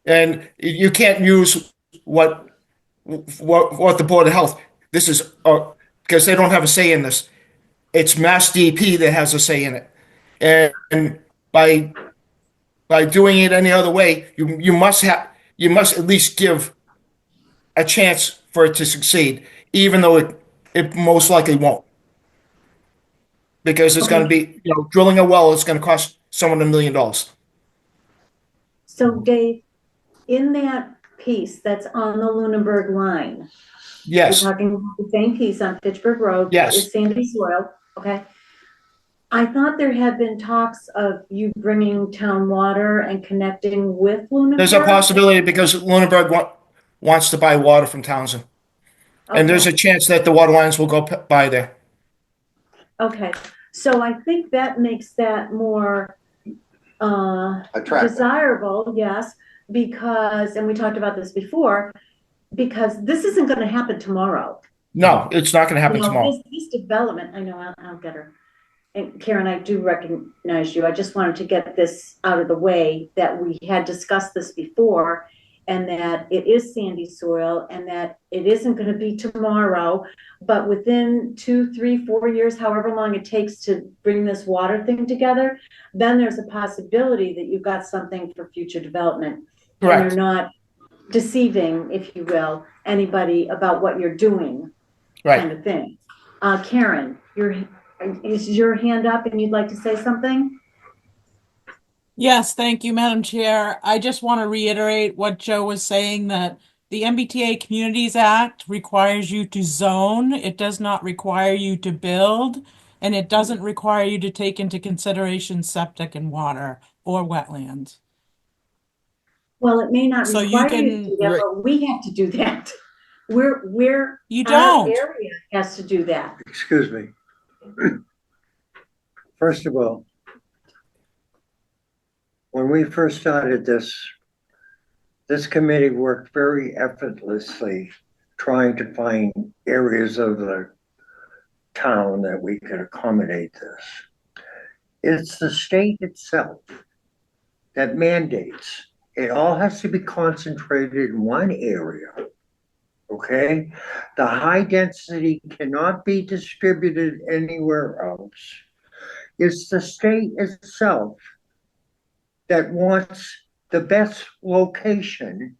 And you can't use what the Board of Health, this is, because they don't have a say in this. It's Mass DEP that has a say in it. And by doing it any other way, you must at least give a chance for it to succeed, even though it most likely won't. Because it's going to be, drilling a well is going to cost someone $1 million. So Dave, in that piece that's on the Lunenburg line, yes, you're talking about the same piece on Fitchburg Road. Yes. Is sandy soil, okay? I thought there had been talks of you bringing town water and connecting with Lunenburg. There's a possibility because Lunenburg wants to buy water from Townsend. And there's a chance that the water lines will go by there. Okay, so I think that makes that more Attractive. desirable, yes, because, and we talked about this before, because this isn't going to happen tomorrow. No, it's not going to happen tomorrow. This development, I know, I'll get her. And Karen, I do recognize you. I just wanted to get this out of the way that we had discussed this before, and that it is sandy soil, and that it isn't going to be tomorrow, but within 2, 3, 4 years, however long it takes to bring this water thing together, then there's a possibility that you've got something for future development. Correct. And you're not deceiving, if you will, anybody about what you're doing, kind of thing. Karen, is your hand up and you'd like to say something? Yes, thank you, Madam Chair. I just want to reiterate what Joe was saying, that the MBTA Communities Act requires you to zone. It does not require you to build, and it doesn't require you to take into consideration septic and water or wetlands. Well, it may not So require you you to do that, but we have to do that. You Our don't. area has to do that. Excuse me. First of all, when we first started this committee worked very effortlessly trying to find areas of the town that we could accommodate this. It's the state itself that mandates. It all has to be concentrated in one area. Okay? The high density cannot be distributed anywhere else. It's the state itself that wants the best location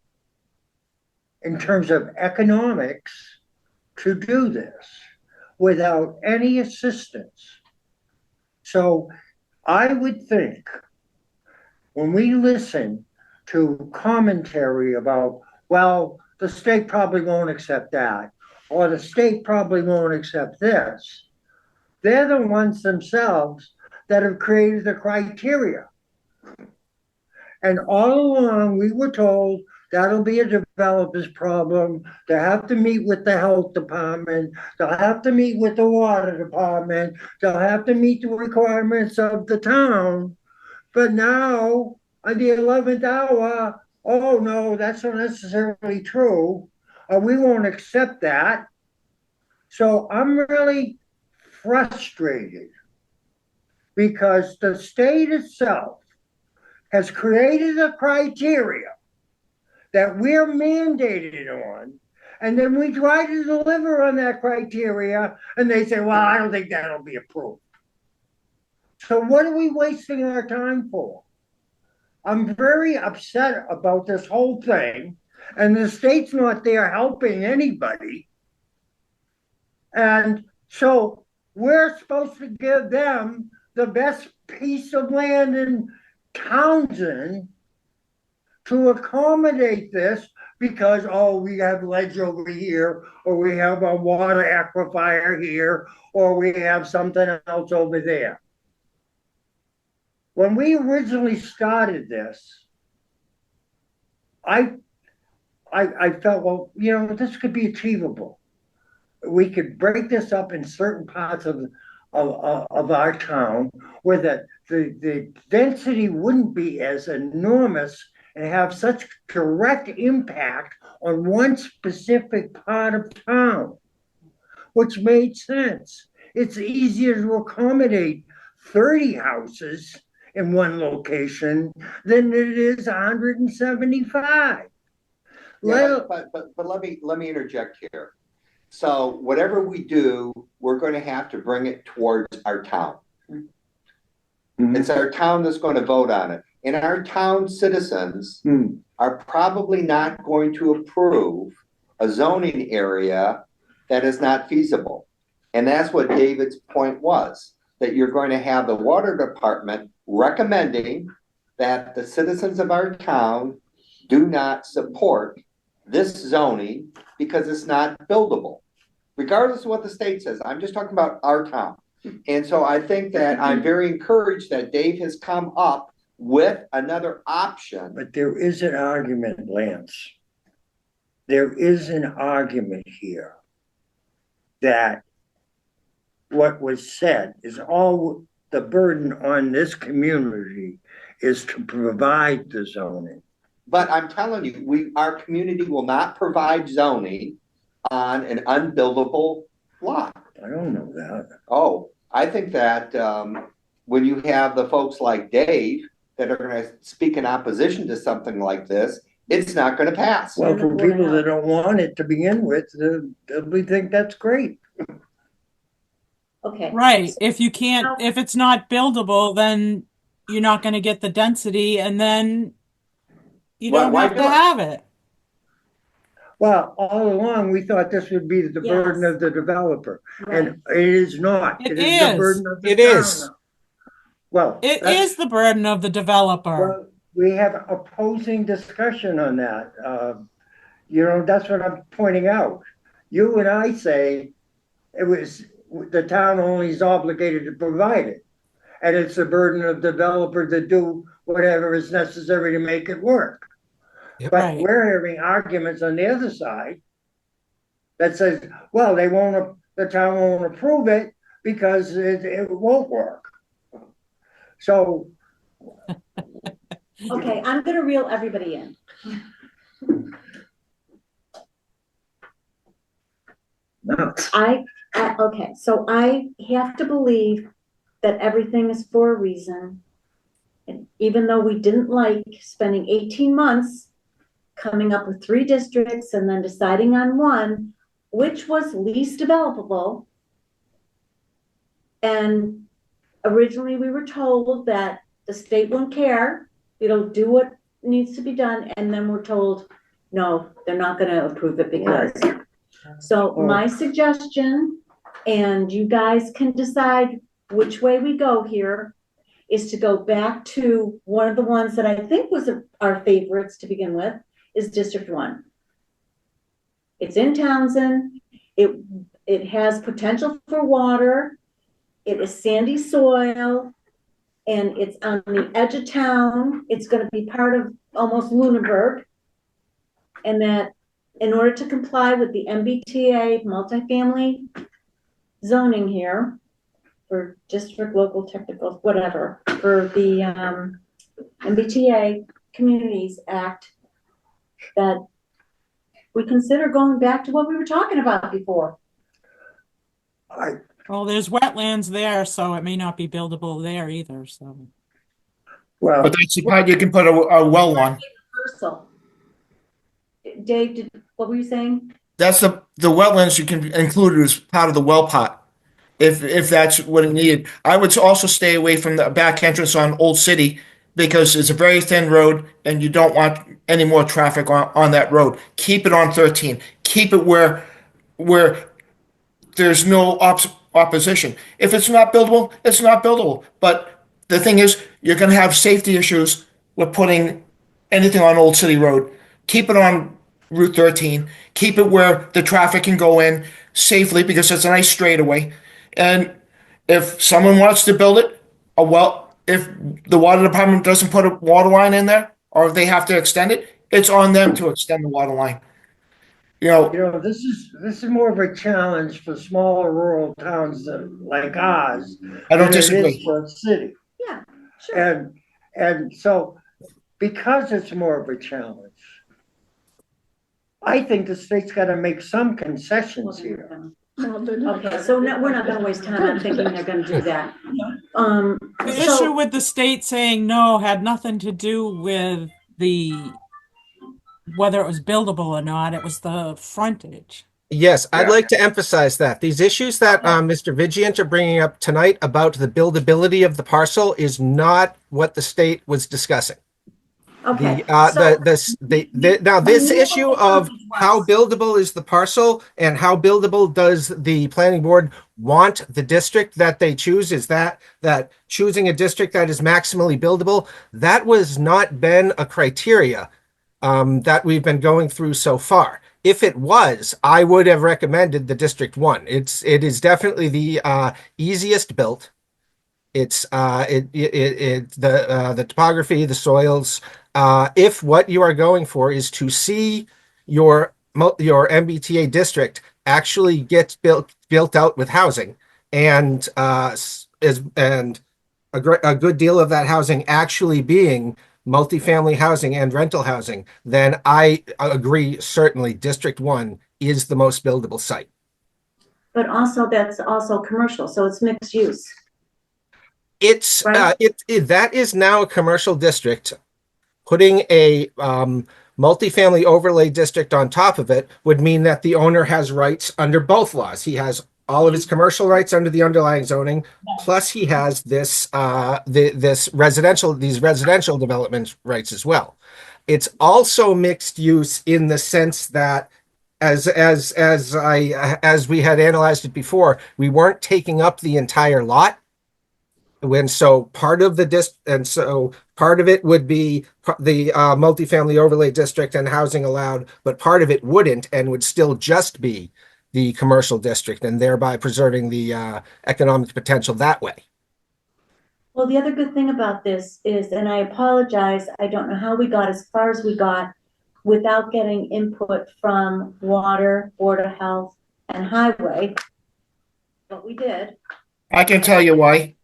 in terms of economics to do this without any assistance. So I would think when we listen to commentary about, well, the state probably won't accept that, or the state probably won't accept this, they're the ones themselves that have created the criteria. And all along, we were told that'll be a developer's problem. They have to meet with the health department. They'll have to meet with the water department. They'll have to meet the requirements of the town. But now, on the 11th hour, oh no, that's not necessarily true. We won't accept that. So I'm really frustrated because the state itself has created a criteria that we're mandated on, and then we try to deliver on that criteria, and they say, well, I don't think that'll be approved. So what are we wasting our time for? I'm very upset about this whole thing, and the state's not there helping anybody. And so we're supposed to give them the best piece of land in Townsend to accommodate this because, oh, we have ledge over here, or we have a water aquifer here, or we have something else over there. When we originally started this, I felt, well, you know, this could be achievable. We could break this up in certain parts of our town where the density wouldn't be as enormous and have such direct impact on one specific part of town, which made sense. It's easier to accommodate 30 houses in one location than it is 175. Yeah, but let me interject here. So whatever we do, we're going to have to bring it towards our town. Mm-hmm. It's our town that's going to vote on it. And our town citizens are probably not going to approve a zoning area that is not feasible. And that's what David's point was, that you're going to have the water department recommending that the citizens of our town do not support this zoning because it's not buildable, regardless of what the state says. I'm just talking about our town. And so I think that I'm very encouraged that Dave has come up with another option. But there is an argument, Lance. There is an argument here that what was said is all the burden on this community is to provide the zoning. But I'm telling you, our community will not provide zoning on an unbuildable lot. I don't know that. Oh, I think that when you have the folks like Dave that are going to speak in opposition to something like this, it's not going to pass. Well, for people that don't want it to begin with, we think that's great. Okay. Right. If you can't, if it's not buildable, then you're not going to get the density, and then you don't have to have it. Well, all along, we thought this would be the burden of the developer, and it is not. It is the burden of the It town. is. Well, it is the burden of the developer. Well, we have opposing discussion on that. You know, that's what I'm pointing out. You and I say it was the town only is obligated to provide it, and it's the burden of the developer to do whatever is necessary to make it work. Yep. But Right. we're having arguments on the other side that says, well, the town won't approve it because it won't work. So Okay, I'm gonna reel everybody in. No. Okay, so I have to believe that everything is for a reason. And even though we didn't like spending 18 months coming up with 3 districts and then deciding on one, which was least developable. And originally we were told that the state won't care, it'll do what needs to be done, and then we're told, no, they're not gonna approve it because. So my suggestion, and you guys can decide which way we go here, is to go back to one of the ones that I think was our favorites to begin with, is District 1. It's in Townsend, it has potential for water, it is sandy soil, and it's on the edge of town, it's gonna be part of almost Lunenburg. And that in order to comply with the MBTA multifamily zoning here, for district, local, technical, whatever, for the MBTA Communities Act, that we consider going back to what we were talking about before. Well, there's wetlands there, so it may not be buildable there either, so. Well, But that's the part you can put a well on. Parcel. Dave, what were you saying? That's the wetlands you can include as part of the well part. If that's what it needed. I would also stay away from the back entrance on Old City because it's a very thin road and you don't want any more traffic on that road. Keep it on 13. Keep it where there's no opposition. If it's not buildable, it's not buildable. But the thing is, you're going to have safety issues with putting anything on Old City Road. Keep it on Route 13. Keep it where the traffic can go in safely because it's a nice straightaway. And if someone wants to build it, if the water department doesn't put a water line in there, or if they have to extend it, it's on them to extend the water line. This is more of a challenge for smaller rural towns like ours. I don't than it is disagree. for a city. Yeah, sure. And so, because it's more of a challenge, I think the state's got to make some concessions here. Okay, so no, we're not gonna waste time on thinking they're gonna do that. The issue with the state saying no had nothing to do with whether it was buildable or not, it was the frontage. Yes, I'd like to emphasize that these issues that Mr. Vigient are bringing up tonight about the buildability of the parcel is not what the state was discussing. Okay. Now this issue of how buildable is the parcel and how buildable does the planning board want the district that they choose, is that choosing a district that is maximally buildable, that was not been a criteria that we've been going through so far. If it was, I would have recommended the District 1. It is definitely the easiest built. It's the topography, the soils. If what you are going for is to see your MBTA district actually get built out with housing, and a good deal of that housing actually being multifamily housing and rental housing, then I agree, certainly District 1 is the most buildable site. But also that's also commercial, so it's mixed use. It's right? That is now a commercial district. Putting a multifamily overlay district on top of it would mean that the owner has rights under both laws. He has all of his commercial rights under the underlying zoning, plus he has these residential development rights as well. It's also mixed use in the sense that, as we had analyzed it before, we weren't taking up the entire lot. Part of it would be the multifamily overlay district and housing allowed, but part of it wouldn't and would still just be the commercial district, and thereby preserving the economic potential that way. Well, the other good thing about this is, and I apologize, I don't know how we got as far as we got without getting input from Water, Board of Health, and Highway, but we did. I can tell you why.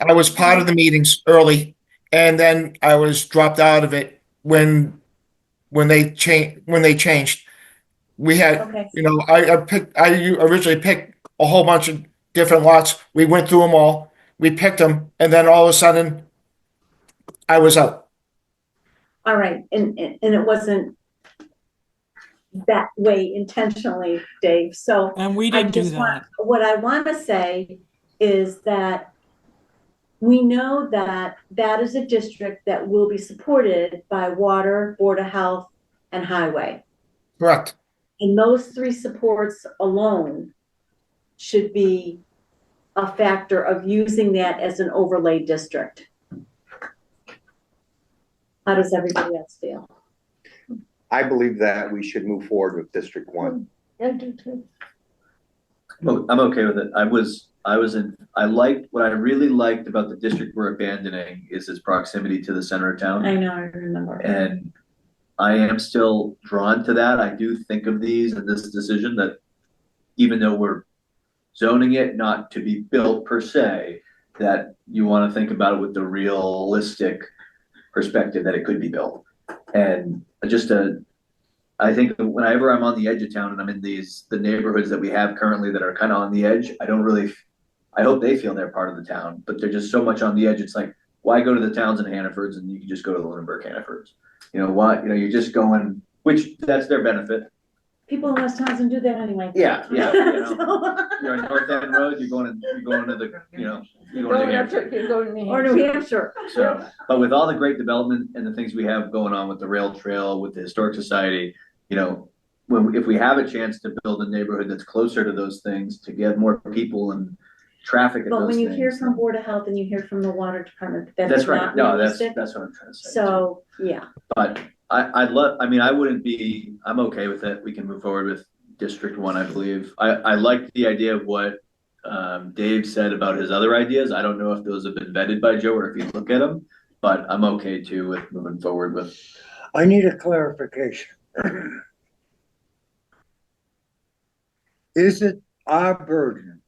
I was part of the meetings early, and then I was dropped out of it when they changed. We had, Okay. I originally picked a whole bunch of different lots. We went through them all. We picked them, and then all of a sudden, I was out. All right, and it wasn't that way intentionally, Dave, so. And we I didn't do just want- that. What I want to say is that we know that that is a district that will be supported by Water, Board of Health, and Highway. Correct. And those three supports alone should be a factor of using that as an overlay district. How does everybody else feel? I believe that we should move forward with District 1. I do too. I'm okay with it. What I really liked about the district we're abandoning is its proximity to the center of town. I know, I remember. And I am still drawn to that. I do think of these and this decision that even though we're zoning it not to be built per se, that you want to think about it with the realistic perspective that it could be built. And I think whenever I'm on the edge of town and I'm in the neighborhoods that we have currently that are kind of on the edge, I hope they feel they're part of the town, but they're just so much on the edge. It's like, why go to the Townsend Hannafords and you can just go to the Lunenburg Hannafords? You're just going, which that's their benefit. People in West Townsend do that anyway. Yeah. So- You're on North End Road, you're going to the, you're going to New Hampshire. Or New Hampshire. So, but with all the great development and the things we have going on with the rail trail, with the Historic Society, if we have a chance to build a neighborhood that's closer to those things, to get more people and traffic at But those when you things. hear from Board of Health and you hear from the Water Department, That's that's right. not No, that's realistic. what I'm trying to say. So, yeah. But I'm okay with it. We can move forward with District 1, I believe. I like the idea of what Dave said about his other ideas. I don't know if those have been vetted by Joe or if you look at them, but I'm okay too with moving forward with. I need a clarification. Is it our burden?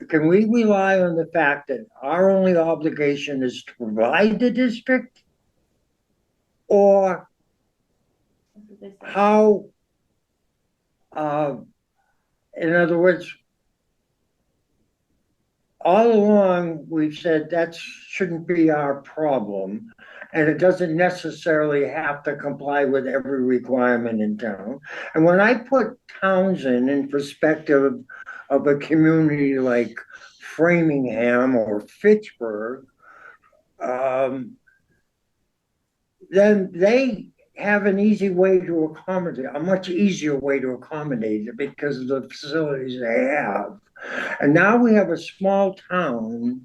Can we rely on the fact that our only obligation is to provide the district? Or how, in other words, all along, we've said that shouldn't be our problem, and it doesn't necessarily have to comply with every requirement in town. And when I put Townsend in perspective of a community like Framingham or Fitchburg, then they have an easy way to accommodate, a much easier way to accommodate it because of the facilities they have. And now we have a small town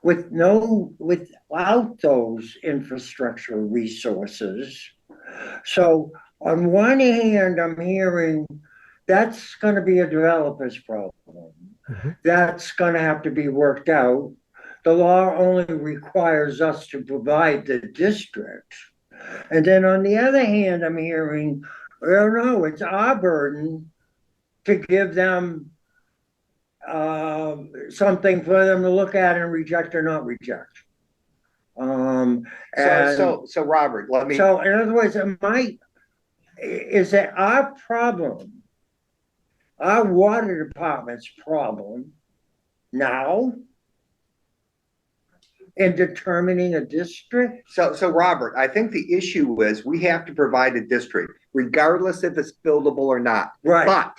without those infrastructure resources. So on one hand, I'm hearing that's going to be a developer's problem. Mm-hmm. That's going to have to be worked out. The law only requires us to provide the district. And then on the other hand, I'm hearing, well, no, it's our burden to give them something for them to look at and reject or not reject. So Robert, So in other words, is it our problem, our water department's problem now in determining a district? So Robert, I think the issue is we have to provide a district, regardless if it's buildable or not. Right. But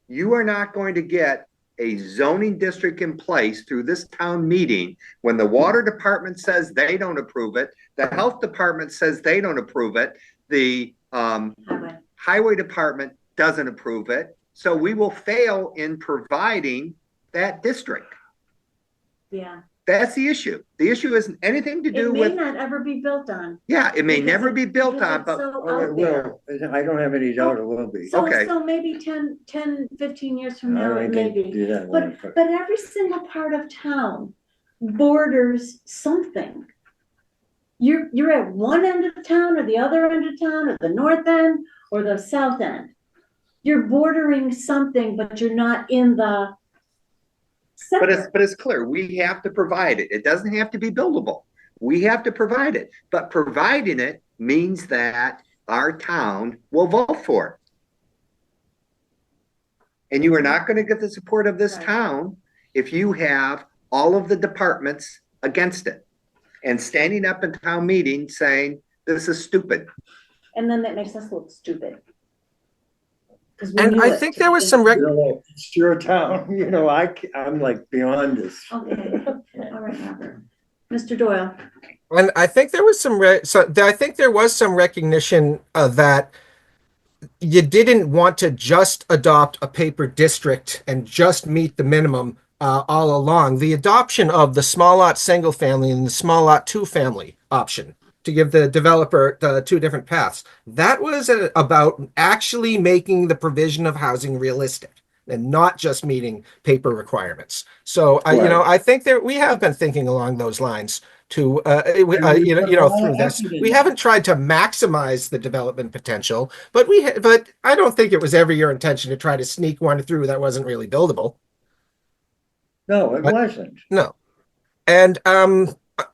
you are not going to get a zoning district in place through this town meeting when the water department says they don't approve it, the health department says they don't approve it, the highway department doesn't approve it. So we will fail in providing that district. Yeah. That's the issue. The issue isn't anything to do with. It may not ever be built on. Yeah, it may never be built on, but. It will. I don't have any doubt it will be. So, Okay. so maybe 10, 15 years from I now, don't it think may they be. do that But, one, but every single part of town borders something. You're at one end of town or the other end of town or the north end or the south end. You're bordering something, but you're not in the separate. it's clear, we have to provide it. It doesn't have to be buildable. We have to provide it, but providing it means that our town will vote for it. And you are not gonna get the support of this town if you have all of the departments against it and standing up in town meeting saying, this is stupid. And then that makes us look stupid. 'Cause we And knew I it think to there was begin some with. It's your town, you know, I'm like beyond this. Okay, all right, Robert. Mr. Doyle, And I think there was I think there was some recognition that you didn't want to just adopt a paper district and just meet the minimum all along. The adoption of the small lot single family and the small lot two family option to give the developer the two different paths, that was about actually making the provision of housing realistic and not just meeting paper requirements. So you know, I think we have been thinking along those lines to through this. We haven't tried to maximize the development potential, but but I don't think it was ever your intention to try to sneak one through that wasn't really buildable. No, it wasn't. No. And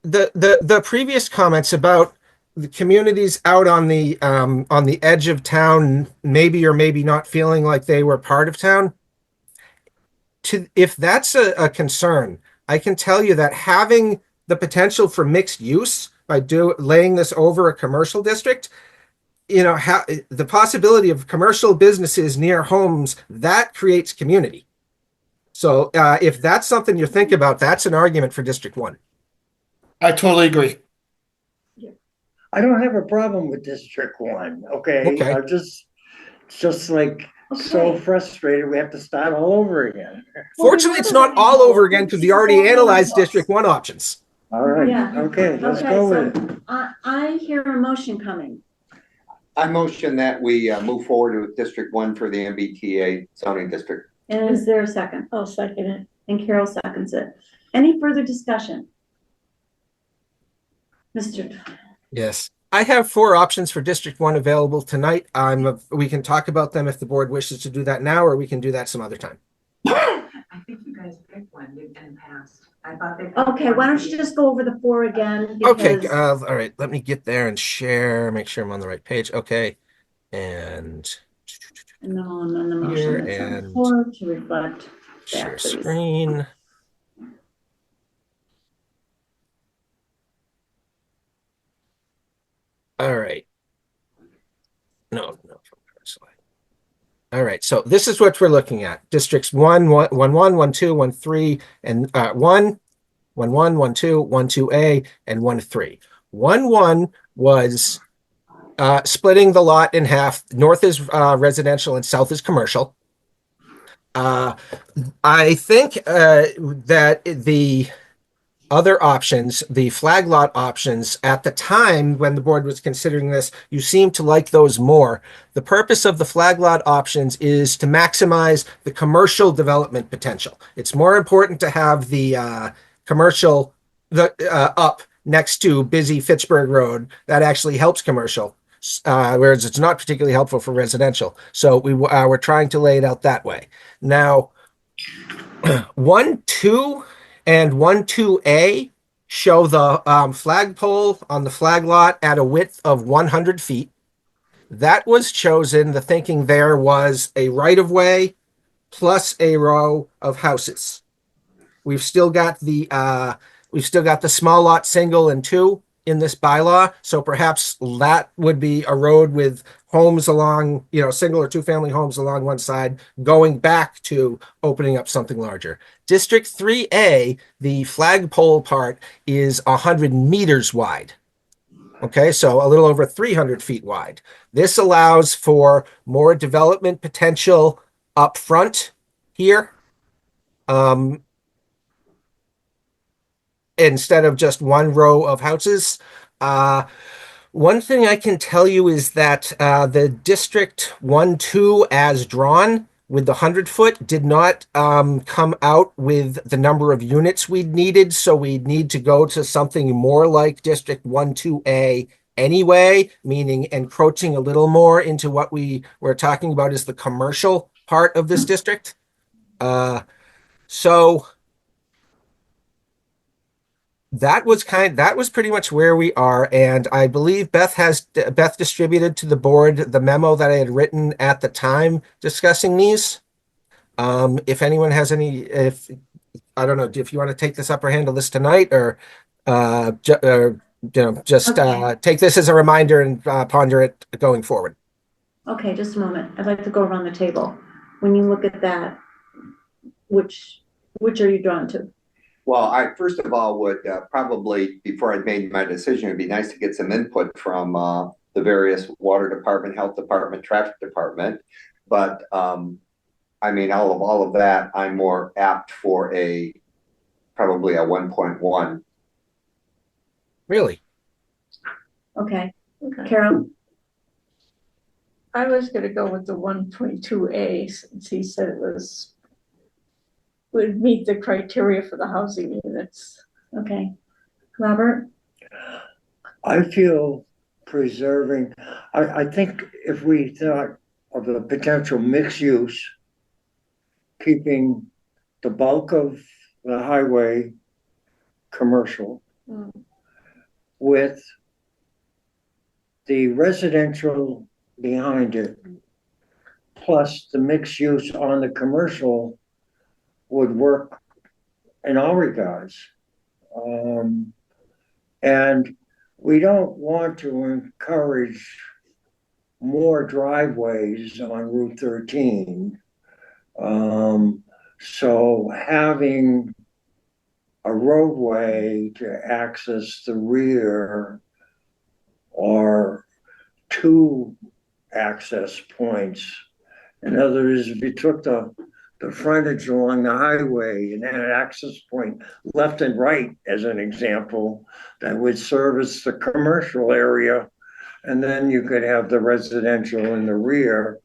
the previous comments about the communities out on the edge of town, maybe or maybe not feeling like they were part of town. If that's a concern, I can tell you that having the potential for mixed use by laying this over a commercial district, you know, the possibility of commercial businesses near homes, that creates community. So if that's something you think about, that's an argument for District 1. I totally agree. I don't have a problem with District 1, okay? I'm just like so frustrated we have to start all over again. Fortunately, it's not all over again because we already analyzed District 1 options. All right, Yeah. okay, let's go with it. I hear a motion coming. I motion that we move forward with District 1 for the MBTA zoning district. And is there a second? I'll second it. And Carol seconds it. Any further discussion? Mr. Yes. I have 4 options for District 1 available tonight. We can talk about them if the board wishes to do that now, or we can do that some other time. I think you guys picked one in the past. I thought they. Okay, why don't you just go over the 4 again? Okay, because- all right. Let me get there and share, make sure I'm on the right page. Okay. And No, on the here motion that's on the and floor to reflect share that, please. screen. All right. No. All right. So this is what we're looking at. Districts 1, 1, 1, 1, 2, 1, 3, and 1, 1, 1, 1, 2, 1, 2A, and 1, 3. 1, 1 was splitting the lot in half. North is residential and south is commercial. I think that the other options, the flag lot options, at the time when the board was considering this, you seem to like those more. The purpose of the flag lot options is to maximize the commercial development potential. It's more important to have the commercial up next to busy Fitchburg Road. That actually helps commercial, whereas it's not particularly helpful for residential. So we're trying to lay it out that way. Now, 1, 2, and 1, 2A show the flagpole on the flag lot at a width of 100 feet. That was chosen. The thinking there was a right-of-way plus a row of houses. We've still got the small lot single and 2 in this bylaw, so perhaps that would be a road with homes along, single or 2 family homes along one side, going back to opening up something larger. District 3A, the flagpole part is 100 meters wide. Okay, so a little over 300 feet wide. This allows for more development potential up front here. Instead of just one row of houses. One thing I can tell you is that the District 1, 2 as drawn with the 100-foot did not come out with the number of units we needed, so we need to go to something more like District 1, 2A anyway, meaning encroaching a little more into what we were talking about is the commercial part of this district. So that was pretty much where we are. And I believe Beth distributed to the board the memo that I had written at the time discussing these. If anyone has I don't know, if you want to take this up or handle this tonight, or just take this as a reminder and ponder it going forward. Okay, just a moment. I'd like to go around the table. When you look at that, which are you drawn to? Well, I first of all would probably, before I made my decision, it'd be nice to get some input from the various water department, health department, traffic department. But I mean, all of that, I'm more apt for probably a 1.1. Really? Okay. Carol? I was gonna go with the 1.2A since he said would meet the criteria for the housing units. Okay. Robert? I feel preserving, I think if we thought of the potential mixed use, keeping the bulk of the highway commercial with the residential behind it, plus the mixed use on the commercial would work in all regards. And we don't want to encourage more driveways on Route 13. So having a roadway to access the rear or 2 access points. In other words, if you took the frontage along the highway and had an access point left and right, as an example, that would service the commercial area, and then you could have the residential in the rear,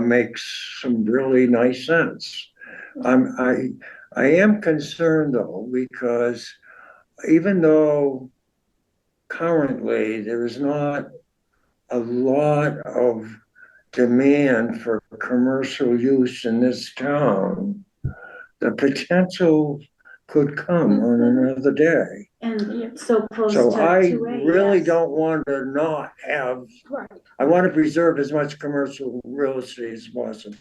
makes some really nice sense. I am concerned though, because even though currently there is not a lot of demand for commercial use in this town, the potential could come on another day. And so close So to I 2A, really yes. don't want to not have, I want to preserve as much commercial real estate as possible.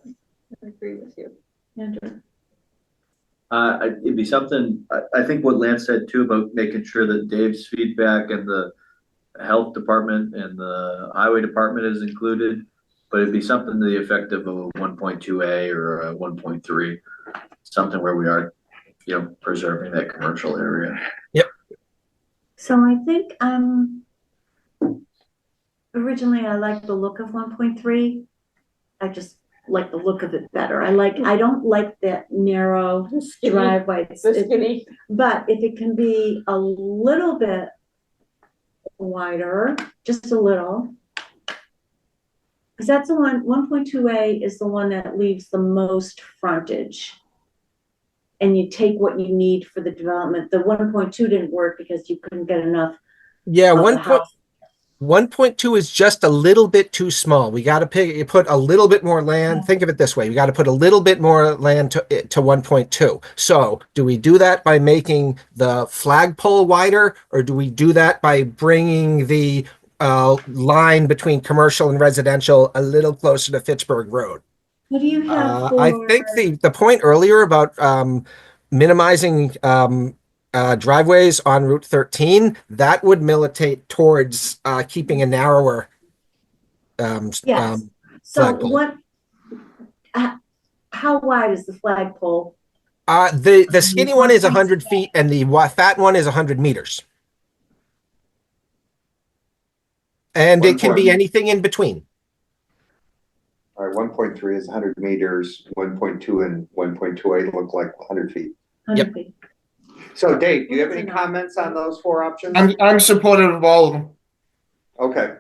I agree with you. Andrew? It'd be something, I think what Lance said too about making sure that Dave's feedback and the health department and the highway department is included, but it'd be something to the effect of a 1.2A or a 1.3, something where we are, preserving that commercial area. Yep. So I think originally I liked the look of 1.3. I just like the look of it better. I don't like that narrow driveway. But if it can be a little bit wider, just a little, because that's the one, 1.2A is the one that leaves the most frontage. And you take what you need for the development. The 1.2 didn't work because you couldn't get enough. Yeah, 1.2 is just a little bit too small. We got to put a little bit more land. Think of it this way. We got to put a little bit more land to 1.2. So do we do that by making the flagpole wider, or do we do that by bringing the line between commercial and residential a little closer to Fitchburg Road? What do you have I think the point earlier about minimizing driveways on Route 13, that would militate towards keeping a narrower yes. So flagpole. How wide is the flagpole? The skinny one is 100 feet and the fat one is 100 meters. And it can be anything in between. All right, 1.3 is 100 meters, 1.2 and 1.28 look like 100 feet. 100 feet. So Dave, do you have any comments on those 4 options? I'm supportive of all of them. Okay.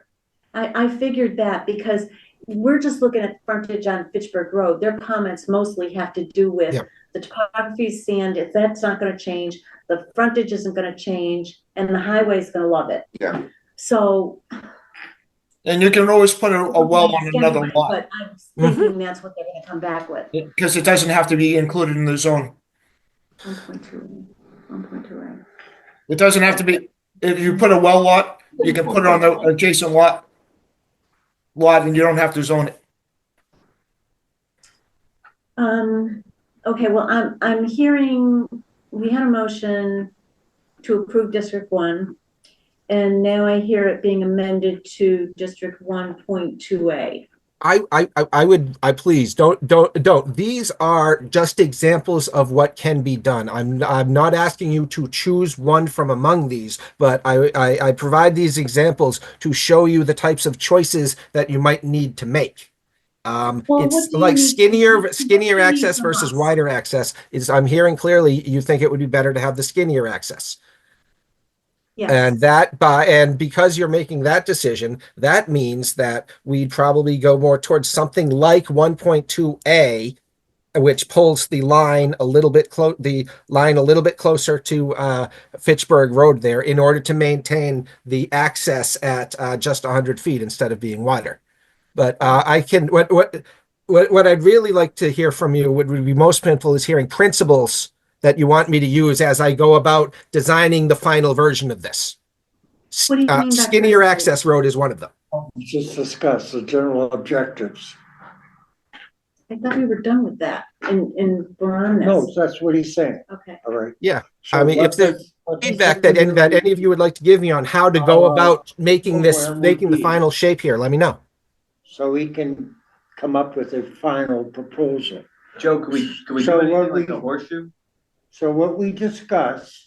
I figured that because we're just looking at frontage on Fitchburg Road. Their comments mostly have to do with the topography, sand. If that's not going to change, the frontage isn't going to change, and the highway is going to love it. Yeah. So. And you can always put a well on another lot. But I'm thinking that's what they're going to come back with. Because it doesn't have to be included in the zone. 1.2. It doesn't have to be, if you put a well lot, you can put it on the adjacent lot and you don't have to zone it. Okay, well, I'm hearing, we had a motion to approve District 1, and now I hear it being amended to District 1.2A. I please don't. These are just examples of what can be done. I'm not asking you to choose one from among these, but I provide these examples to show you the types of choices that you might need to make. Well, It's like skinnier access versus wider access. I'm hearing clearly you think it would be better to have the skinnier access. Yes. And because you're making that decision, that means that we'd probably go more towards something like 1.2A, which pulls the line a little bit closer to Fitchburg Road there in order to maintain the access at just 100 feet instead of being wider. But what I'd really like to hear from you would be most painful is hearing principles that you want me to use as I go about designing the final version of this. What do you mean by Skinnier access road is one of them. Just discuss the general objectives. I thought we were done with that in Veronis. No, that's what he's saying. Okay. All right. Yeah. So I mean, if there's feedback that any of you would like to give me on how to go about making the final shape here, let me know. So we can come up with a final proposal. Joe, could we So do anything what like we- a horseshoe? So what we discussed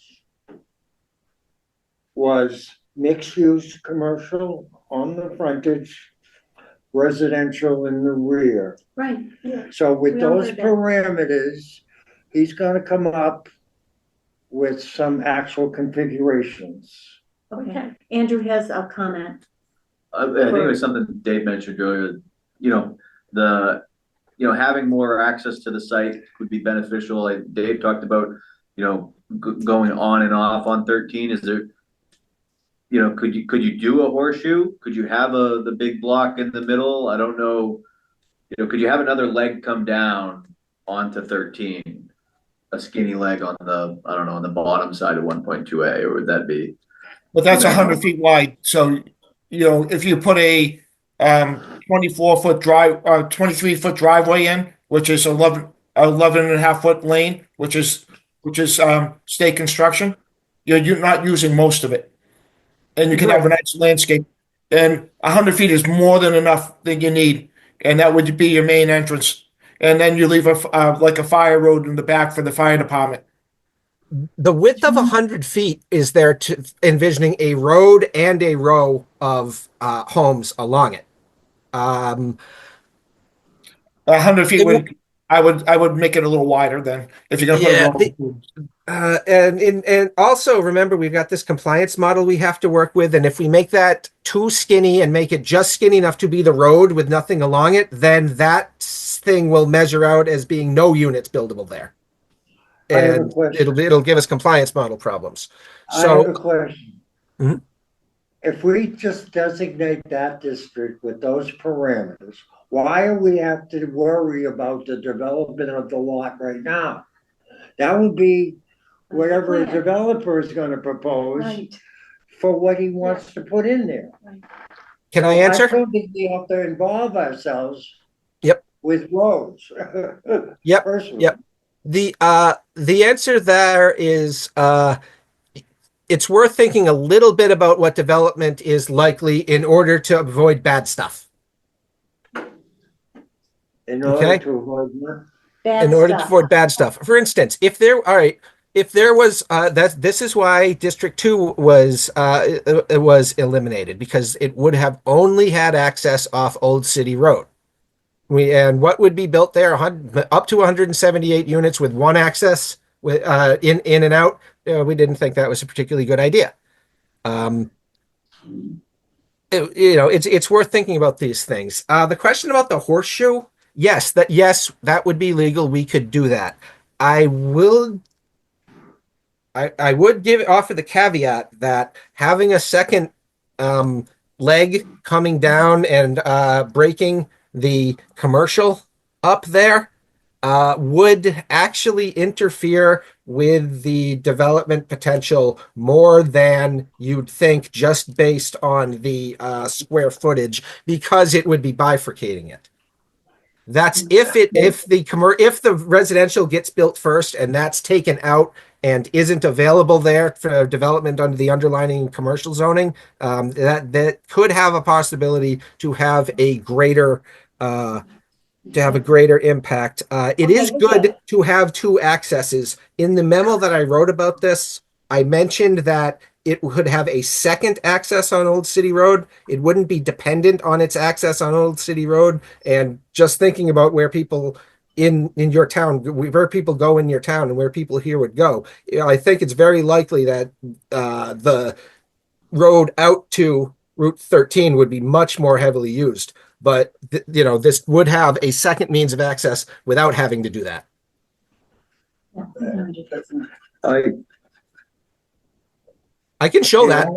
was mixed-use commercial on the frontage, residential in the rear. Right, yeah. So with We all those heard that. parameters, he's gonna come up with some actual configurations. Okay. Andrew has a comment. I think it was something Dave mentioned earlier, having more access to the site would be beneficial. Like Dave talked about, going on and off on 13. Is there, could you do a horseshoe? Could you have the big block in the middle? I don't know. Could you have another leg come down onto 13? A skinny leg on the bottom side of 1.2A, or would that be? But that's 100 feet wide. So, if you put a 24-foot 23-foot driveway in, which is 11 and a half foot lane, which is state construction, you're not using most of it. And you can have a nice landscape. And 100 feet is more than enough that you need. And that would be your main entrance. And then you leave like a fire road in the back for the fire department. The width of 100 feet is there to envisioning a road and a row of homes along it. 100 feet I would make it a little wider then if you're gonna put it and also remember we've got this compliance model we have to work with, and if we make that too skinny and make it just skinny enough to be the road with nothing along it, then that thing will measure out as being no units buildable there, and it'll give us compliance model problems. I have a question. Mhm. If we just designate that district with those parameters, why do we have to worry about the development of the lot right now? That would be whatever a developer is gonna propose Right. for what he wants to put in there. Can I answer? I don't think we have to involve ourselves Yep. with roads. Yep. Personally. Yep. The answer there is it's worth thinking a little bit about what development is likely in order to avoid bad stuff. In order Okay. to avoid what? Bad To stuff. avoid bad stuff. For instance, if there was this is why District 2 was eliminated, because it would have only had access off Old City Road. And what would be built there? Up to 178 units with one access with in and out. We didn't think that was a particularly good idea. It's worth thinking about these things. The question about the horseshoe, yes, that would be legal. We could do that. I would offer the caveat that having a second leg coming down and breaking the commercial up there would actually interfere with the development potential more than you'd think just based on the square footage, because it would be bifurcating it. That's if the residential gets built first and that's taken out and isn't available there for development under the underlying commercial zoning, that could have a possibility to have a greater impact. It is good to have two accesses. In the memo that I wrote about this, I mentioned that it would have a second access on Old City Road. It wouldn't be dependent on its access on Old City Road. And just thinking about where people in your town, where people go in your town and where people here would go, I think it's very likely that the road out to Route 13 would be much more heavily used. But this would have a second means of access without having to do that. I can show that.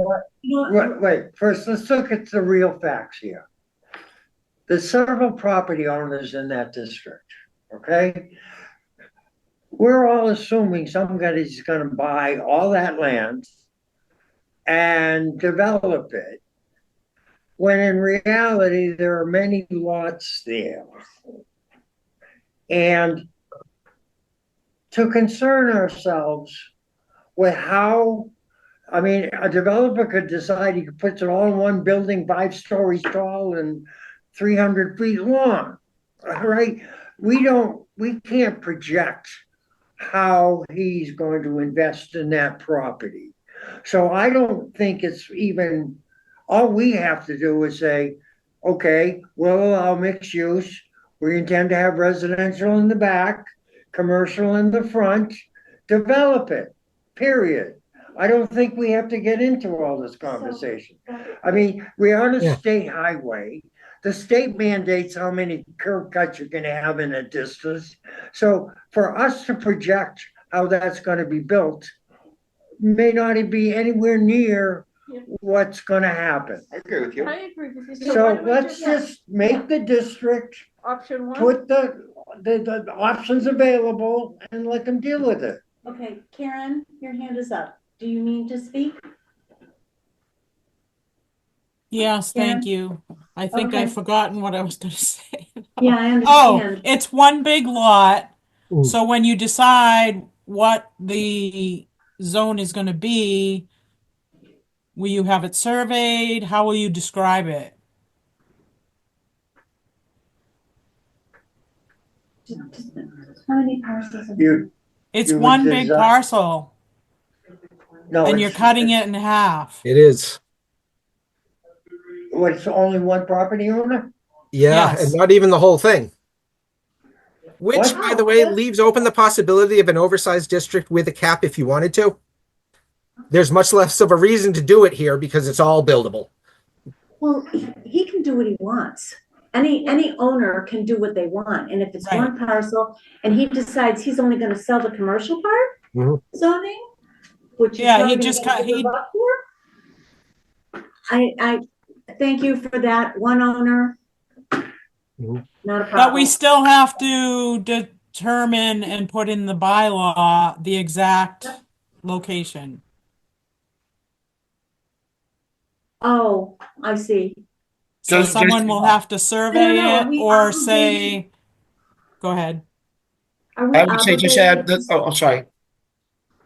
Wait, first, let's look at the real facts here. There's several property owners in that district, okay? We're all assuming somebody's gonna buy all that land and develop it, when in reality, there are many lots there. And to concern ourselves with how, I mean, a developer could decide he could put it all in one building, 5 stories tall and 300 feet long, all right? We can't project how he's going to invest in that property. So I don't think it's even, all we have to do is say, okay, we'll allow mixed use. We intend to have residential in the back, commercial in the front, develop it, period. I don't think we have to get into all this conversation. I mean, we're on a state highway. The state mandates how many curb cuts you're gonna have in a distance. So for us to project how that's gonna be built may not be anywhere near what's gonna happen. I agree with you. I agree with you. So let's just make the district, Option one. put the options available and let them deal with it. Okay, Karen, your hand is up. Do you need to speak? Yes, thank you. I think Okay. I've forgotten what I was going to say. Yeah, I Oh, understand. it's one big lot. Ooh. So when you decide what the zone is going to be, will you have it surveyed? How will you describe it? How many parcels? It's You would one big design- parcel, No, and you're cutting it in half. It is. It's only one property owner? Yeah, Yes. and not even the whole thing. Which, What? by the way, leaves open the possibility of an oversized district with a cap if you wanted to. There's much less of a reason to do it here because it's all buildable. Well, he can do what he wants. Any owner can do what they want, and if it's Right. one parcel, and he decides he's only gonna sell the commercial part Mhm. zoning, which he's Yeah, probably he gonna just get cut- a he- buck for. I thank you for that, one owner. Mhm. Not a But problem. we still have to determine and put in the bylaw the exact location. Oh, I see. So Does- someone will have to survey No, it we or obligated- say, go ahead. Are we I would say just add, obligated? I'm sorry.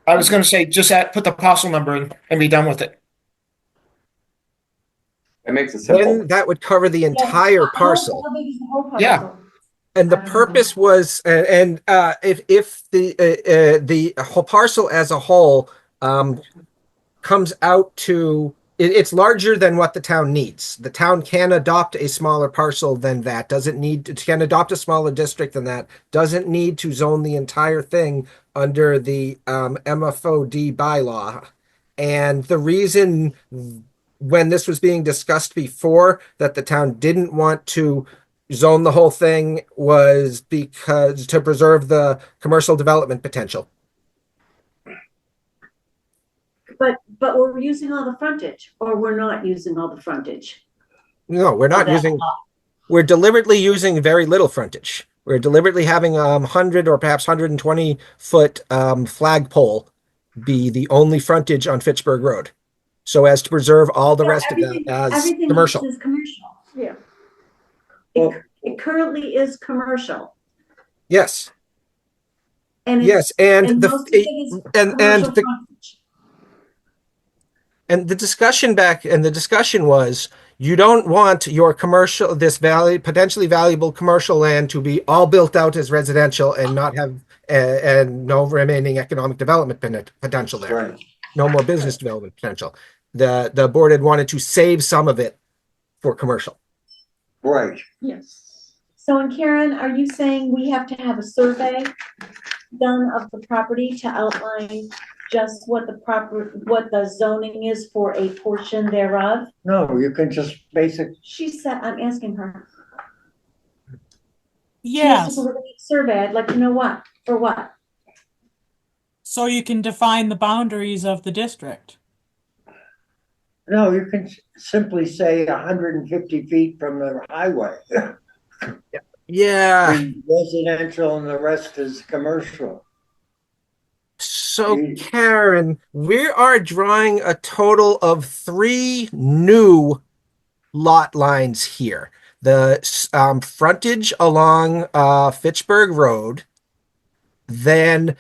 I was gonna say, just put the parcel number in and be done with it. It makes it simple. Then that would cover the entire parcel. How big is the whole parcel? Yeah. And the purpose was, if the whole parcel as a whole comes out to, it's larger than what the town needs. The town can adopt a smaller parcel than that. Can adopt a smaller district than that. Doesn't need to zone the entire thing under the MFOD bylaw. And the reason when this was being discussed before that the town didn't want to zone the whole thing was because to preserve the commercial development potential. But we're using all the frontage, or we're not using all the frontage. No, we're not that using, lot. we're deliberately using very little frontage. We're deliberately having 100 or perhaps 120-foot flagpole be the only frontage on Fitchburg Road, so as to preserve all the rest of that as Everything commercial. else is commercial. Yeah. It currently is commercial. Yes. And Yes, and and most of it is commercial frontage. and the discussion was, you don't want your commercial, this potentially valuable commercial land to be all built out as residential and not have and no remaining economic development potential there. Right. No more business development potential. The board had wanted to save some of it for commercial. Right. Yes. So, and Karen, are you saying we have to have a survey done of the property to outline just what the zoning is for a portion thereof? No, you can just She said, I'm asking her. Yes. We're gonna need a survey. I'd like to know what, for what? So you can define the boundaries of the district. No, you can simply say 150 feet from the highway. Yeah. Residential and the rest is commercial. So, Karen, we are drawing a total of 3 new lot lines here. The frontage along Fitchburg Road, then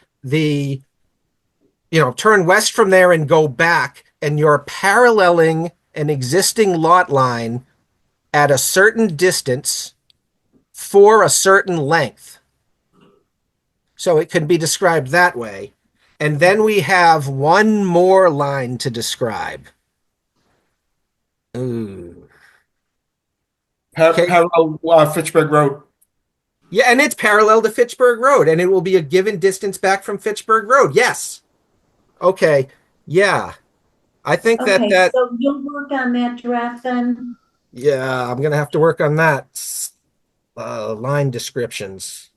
turn west from there and go back, and you're paralleling an existing lot line at a certain distance for a certain length. So it can be described that way. And then we have one more line to describe. Ooh. Parallel Fitchburg Road. Yeah, and it's parallel to Fitchburg Road, and it will be a given distance back from Fitchburg Road. Yes. Okay. Yeah. I think that. So you'll work on that draft then? Yeah, I'm gonna have to work on that. Line descriptions.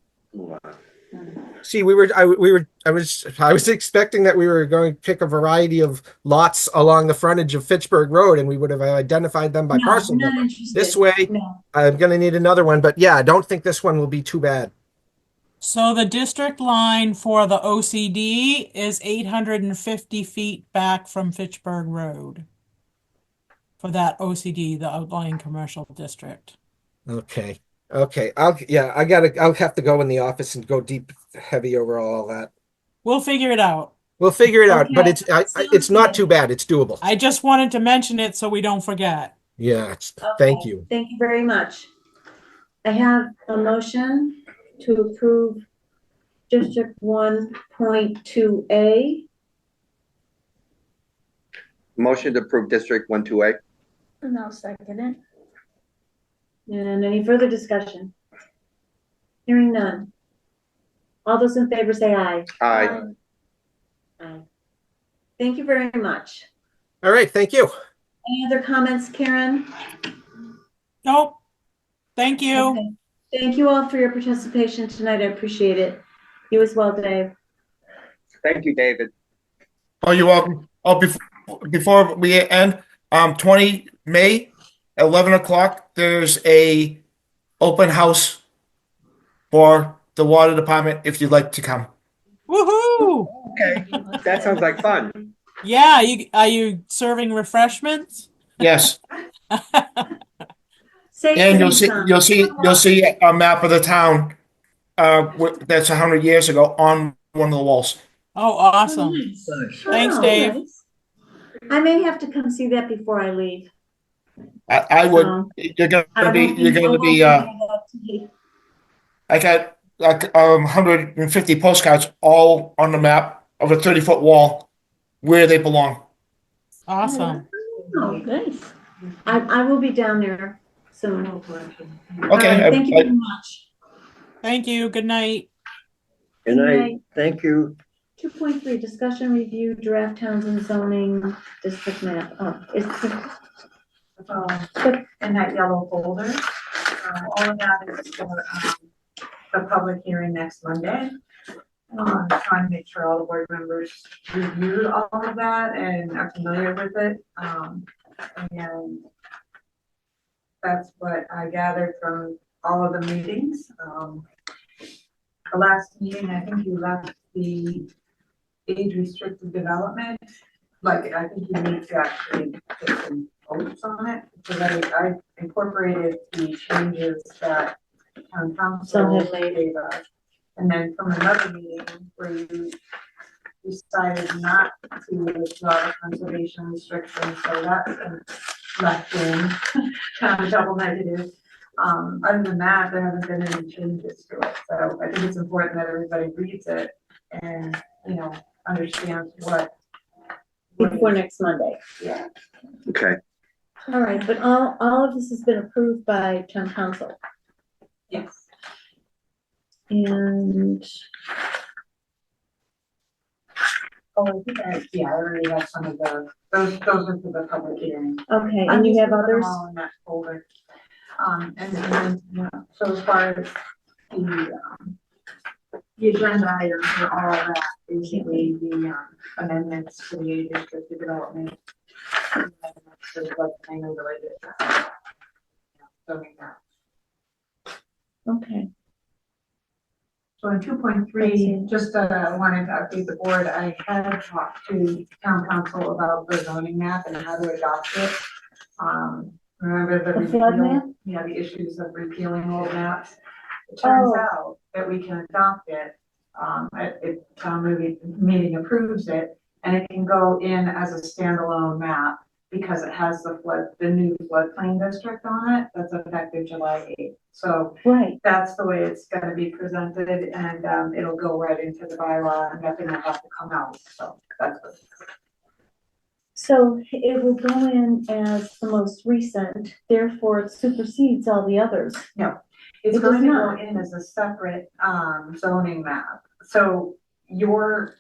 See, I was expecting that we were going to pick a variety of lots along the frontage of Fitchburg Road, and we would have identified them by parcel number. This way, I'm going to need another one, but yeah, I don't think this one will be too bad. So the district line for the OCD is 850 feet back from Fitchburg Road. For that OCD, the outlying commercial district. Okay. I'll have to go in the office and go deep, heavy over all that. We'll figure it out. But it's not too bad. It's doable. I just wanted to mention it so we don't forget. Yeah. Thank you. Thank you very much. I have a motion to approve District 1.2A. Motion to approve District 1-2A. And I'll second it. And any further discussion? Hearing none. All those in favor say aye. Aye. Aye. Thank you very much. All right. Thank you. Any other comments, Karen? Nope. Thank you. Okay. Thank you all for your participation tonight. I appreciate it. You as well, Dave. Thank you, David. Oh, you're welcome. Oh, before we end, 20 May, 11 o'clock, there's a open house for the water department if you'd like to come. Woohoo! Okay, that sounds like fun. Yeah, are you serving refreshments? Yes. And you'll see a map of the town that's 100 years ago on one of the walls. Oh, awesome. Thanks, Dave. Nice. I may have to come see that before I leave. I would. You're gonna be. I got like 150 postcards all on the map of a 30-foot wall where they belong. Awesome. Oh, nice. I will be down there soon. Okay. Thank you very much. Thank you. Good night. Good night. Thank you. 2.3 discussion review draft towns and zoning district map. In that yellow folder. All of that is for the public hearing next Monday. Trying to make sure all the board members reviewed all of that and are familiar with it. And that's what I gathered from all of the meetings. the last meeting, I think you left the age restricted development. Like, I think you need to actually get some votes on it, because I incorporated the changes that town council So had gave us. And then from another meeting where you decided not to withdraw the conservation restriction, so that's been left in, kind of double negative. Other than that, there haven't been any changes to it, so I think it's important that everybody reads it and, you know, understands what. Before next Monday. Yeah. Okay. All right, but all of this has been approved by town council. Yes. And Oh, I think I already have some of those are for the public hearing. okay, I'm and you just have putting them others? all in that folder. And then, so as far as the agenda items for all that, basically the amendments to the age restricted development. So what kind of related. Okay. So in 2.3, just wanted to update the board. I had talked to town council about the zoning map and how to adopt it. Remember the flood map? Yeah, the issues of repealing old maps. It turns out that we can adopt it. If town meeting approves it, and it can go in as a standalone map because it has the new floodplain district on it. That's effective July 8th. So right, that's the way it's going to be presented, and it'll go right into the bylaw, and nothing will have to come out. So that's what. so it will go in as the most recent, therefore it supersedes all the others. No, it's going to go in as a separate zoning map. So your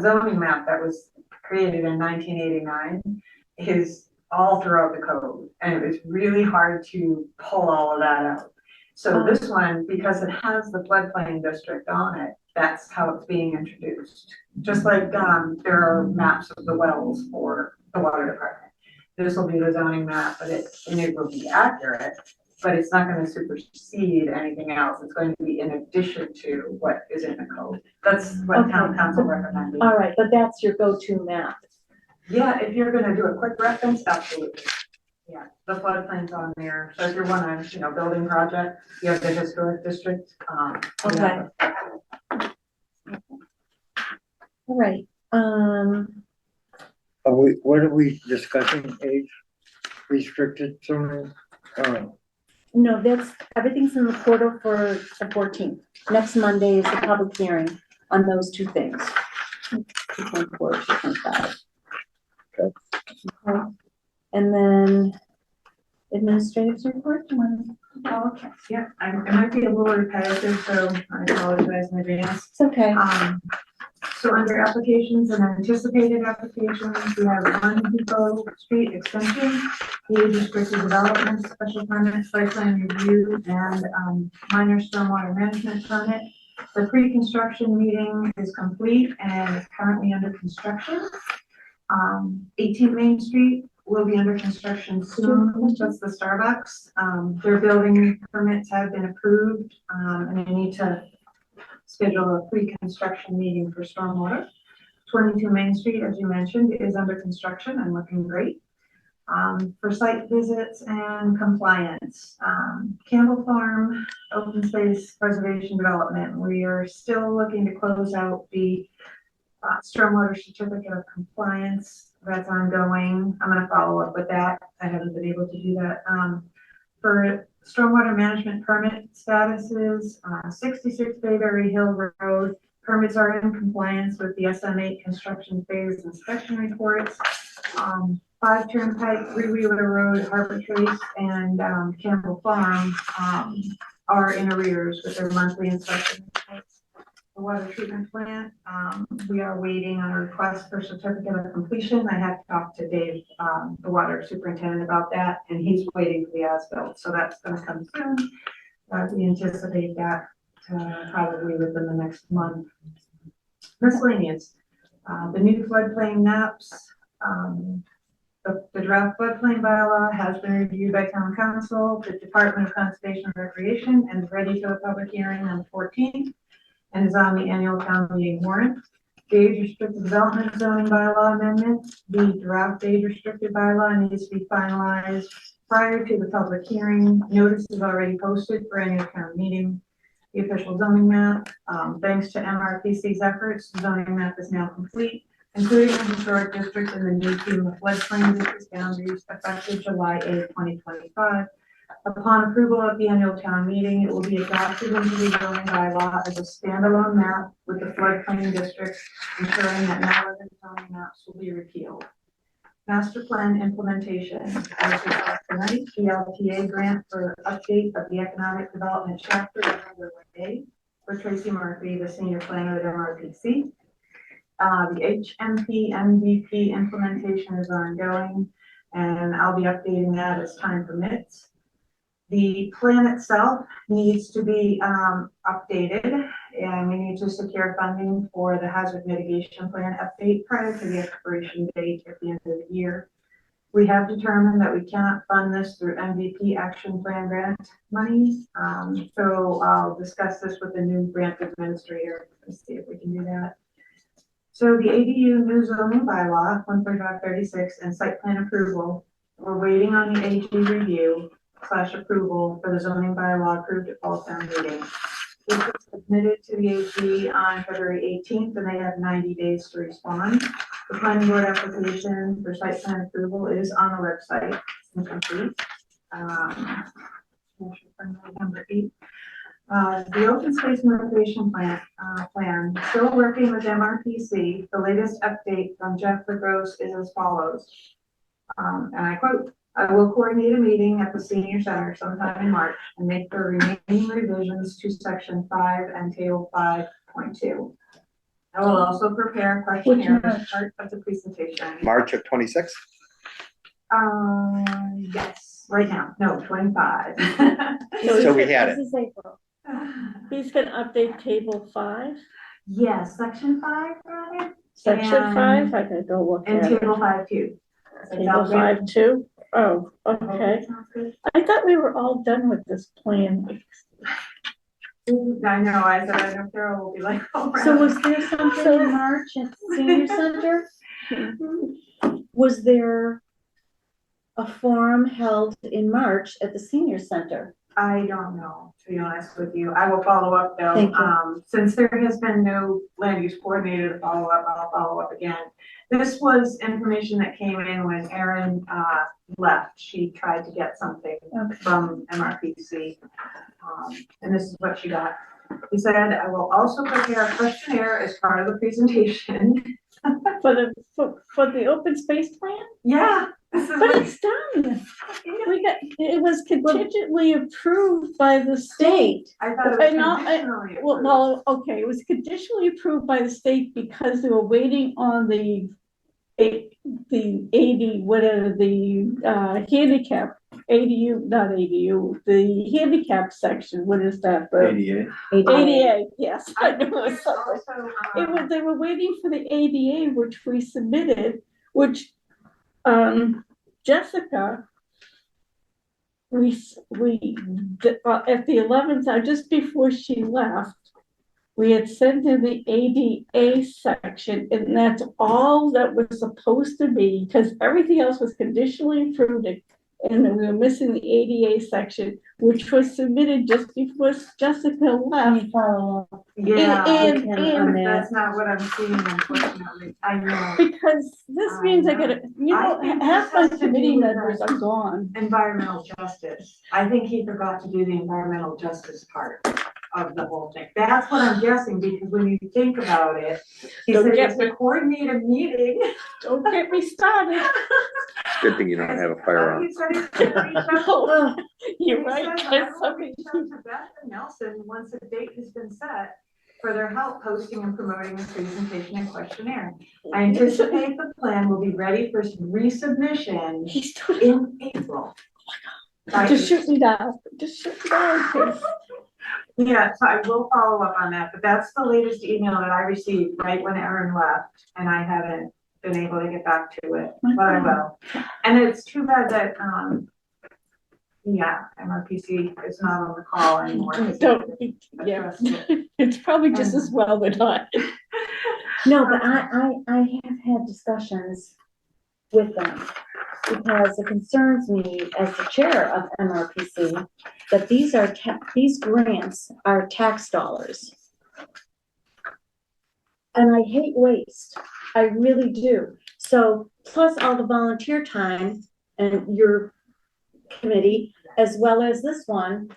zoning map that was created in 1989 is all throughout the code, and it was really hard to pull all of that out. So this one, because it has the floodplain district on it, that's how it's being introduced. Just like there are maps of the wells for the water department. This will be the zoning map, but it will be accurate, but it's not going to supersede anything else. It's going to be in addition to what is in the code. That's what town council recommended. All right, but that's your go-to map. Yeah, if you're going to do a quick reference, absolutely. Yeah, the floodplain's on there. So if you're one on, building project, you have the historic district. Okay. All right. What are we discussing? Age restricted zoning? No, everything's in the portal for the 14th. Next Monday is the public hearing on those two things. 2.4, 2.5. Okay. And then administrative report. Oh, okay. Yeah, I might be a little repetitive, so I apologize in advance. It's okay. So under applications and anticipated applications, we have 1 Depot Street extension, the age restricted development, special permit, site plan review, and minor stormwater management permit. The pre-construction meeting is complete and is currently under construction. 18 Main Street will be under construction soon. That's the Starbucks. Their building permits have been approved, and they need to schedule a pre-construction meeting for stormwater. 22 Main Street, as you mentioned, is under construction and looking great. For site visits and compliance, Campbell Farm Open Space Preservation Development, we are still looking to close out the stormwater certificate of compliance. That's ongoing. I'm going to follow up with that. I haven't been able to do that. For stormwater management permit statuses, 66 Bayberry Hill Road, permits are in compliance with the SM8 construction phase inspection reports. 5 Turnpike, 3 Wheeler Road, Harbor Trace, and Campbell Farm are in arrears with their monthly inspection reports. The water treatment plant, we are waiting on a request for certificate of completion. I have to talk to Dave, the water superintendent, about that, and he's waiting for the as-built, so that's going to come soon. We anticipate that probably within the next month. Miscellaneous, the new floodplain maps, the draft floodplain bylaw has been reviewed by town council, the Department of Conservation and Recreation, and is ready for the public hearing on the 14th. and is on the annual town meeting warrant. The age restricted development zoning bylaw amendment, the draft age restricted bylaw needs to be finalized prior to the public hearing. Notice is already posted for annual town meeting. The official zoning map, thanks to MRPC's efforts, the zoning map is now complete, including the historic district and the new FEMA floodplain district boundaries effective July 8, 2025. Upon approval of the annual town meeting, it will be adopted into the zoning bylaw as a standalone map with the floodplain district, ensuring that no other zoning maps will be repealed. Master plan implementation, as discussed tonight, the LTA grant for update of the economic development chapter is underway for Tracy Murphy, the senior planner at MRPC. The HMP MVP implementation is ongoing, and I'll be updating that as time permits. The plan itself needs to be updated, and we need to secure funding for the hazard mitigation plan update prior to the expiration date at the end of the year. We have determined that we cannot fund this through MVP action plan grant money, so I'll discuss this with the new grant administrator and see if we can do that. So the ADU new zoning bylaw 14536 and site plan approval, we're waiting on the AG review / approval for the zoning bylaw approved at fall town meeting. This was submitted to the AG on February 18th, and they have 90 days to respond. The planning board application for site plan approval is on the website and complete. Number 8. The open space and recreation plan, still working with MRPC. The latest update from Jeff LaGrosse is as follows. And I quote, I will coordinate a meeting at the senior center sometime in March and make the remaining revisions to section 5 and table 5.2. I will also prepare a questionnaire as part of the presentation. March of 26? Yes, right now, no, 25. So we had it. This is April. He's gonna update table 5, Yes, section 5, rather. section And- 5, I gotta go look And at it. table 5 too. Table 5 too? Oh, okay. Sounds good. I thought we were all done with this plan. I know, I said, I know Carol will be like, oh. So was there something in March at the senior center? Was there a forum held in March at the senior center? I don't know, to be honest with you. I will follow up though. Thank you. Since there has been no land use coordinator to follow up, I'll follow up again. This was information that came in when Erin left. She tried to get something from MRPC. And this is what she got. He said, I will also prepare a questionnaire as part of the presentation. For the open space plan? Yeah. This is But what- it's done. It was contingently approved by the state. I thought it was I know, conditionally approved. Well, okay, it was conditionally approved by the state because they were waiting on the 80, whatever, the handicap, ADU, not ADU, the handicap section, what is that? The ADA. ADA, yes, I knew it was something. Also, They were waiting for the ADA, which we submitted, which, Jessica, at the 11th hour, just before she left, we had sent in the ADA section, and that's all that was supposed to be, because everything else was conditionally approved, and then we were missing the ADA section, which was submitted just before Jessica left. yeah, And that's not what I'm seeing, unfortunately. I know. because this means I gotta, I think half this my has to do committee with members are gone. Environmental justice. I think he forgot to do the environmental justice part of the whole thing. That's what I'm guessing, because when you think about it, he Don't said get it's to coordinate a meeting. Don't get me started. Good thing you don't have a firearm. He said he's gonna reach out- You're he right. said, I will reach out to Beth and Nelson once a date has been set for their help hosting and promoting the presentation and questionnaire. I anticipate the plan will be ready for resubmission in April. Just shoot me down. Just shoot me down, please. Yeah, so I will follow up on that, but that's the latest email that I received right when Erin left, and I haven't been able to get back to it, but I will. And it's too bad that, Yeah, MRPC is not on the call anymore. Don't, yeah, it's probably just as well they're not. No, but I have had discussions with them because it concerns me as the chair of MRPC that these grants are tax dollars. And I hate waste. I really do. So plus all the volunteer time and your committee, as well as this one,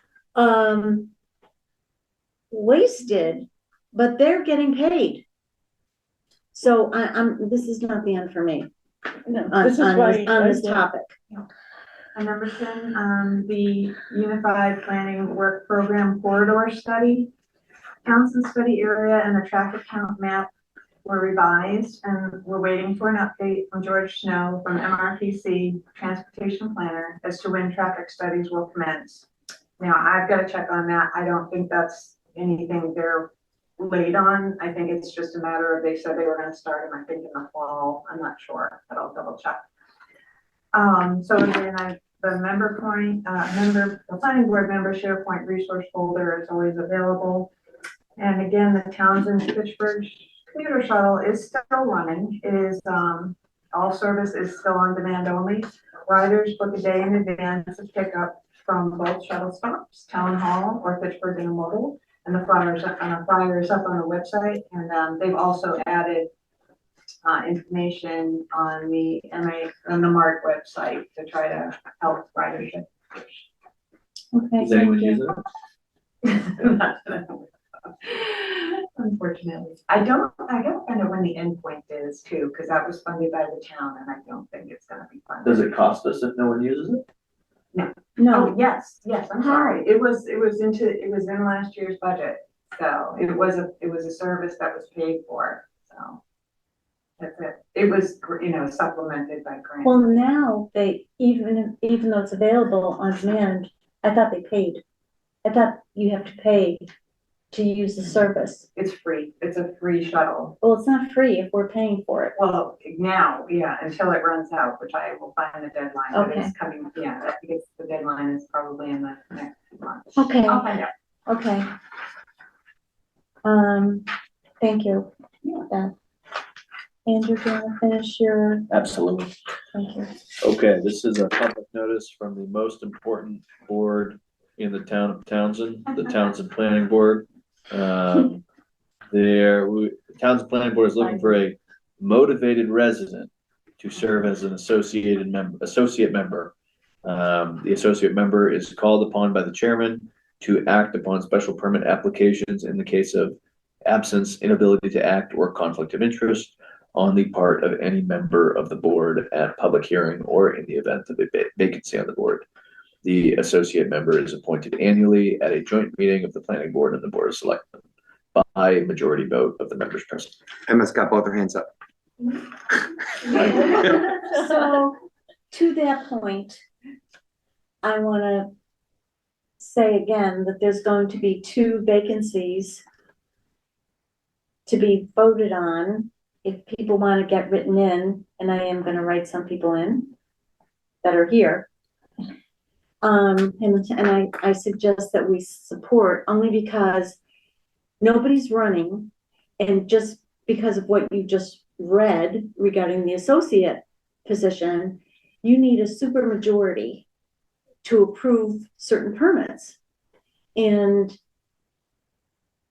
wasted, but they're getting paid. So this is not the end for me No, on this is why this topic. And number 10, the Unified Planning Work Program Corridor Study. Townsend study area and the traffic count map were revised, and we're waiting for an update from George Snow from MRPC Transportation Planner as to when traffic studies will commence. Now, I've got to check on that. I don't think that's anything they're late on. I think it's just a matter of, they said they were going to start them, I think, in the fall. I'm not sure, but I'll double check. So then the planning board member SharePoint resource folder is always available. And again, the Townsend Fitchburg commuter shuttle is still running. It is, all service is still on demand only. Riders book a day in advance of pickup from both shuttle stops, Town Hall or Fitchburg Intermodal, and the flyers up on the website. And they've also added information on the MART website to try to help ridership. Okay. Does anyone use it? Unfortunately, I gotta find out when the endpoint is too, because that was funded by the town, and I don't think it's gonna be funded. Does it cost us if no one uses it? No. No. Oh, yes, I'm sorry. It was in last year's budget, so it was a service that was paid for. So that's it. It was supplemented by grant. Well, now they even though it's available on demand, I thought they paid. I thought you have to pay to use the service. It's free. It's a free shuttle. Well, it's not free if we're paying for it. Well, now, yeah, until it runs out, which I will find the deadline. But Okay. it's coming. Yeah, I think the deadline is probably in the next month. Okay. I'll find out. Okay. Thank you. Yeah. Andrew, do you want to finish your? Absolutely. Thank you. Okay, this is a public notice from the most important board in the town of Townsend, the Townsend Planning Board. The Townsend Planning Board is looking for a motivated resident to serve as an associate member. The associate member is called upon by the chairman to act upon special permit applications in the case of absence, inability to act, or conflict of interest on the part of any member of the board at public hearing or in the event of a vacancy on the board. The associate member is appointed annually at a joint meeting of the planning board and the board of selectmen by majority vote of the members present. Emma's got both her hands up. So to that point, I want to say again that there's going to be 2 vacancies to be voted on if people want to get written in, and I am going to write some people in that are here. And I suggest that we support only because nobody's running, and just because of what you just read regarding the associate position, you need a supermajority to approve certain permits. And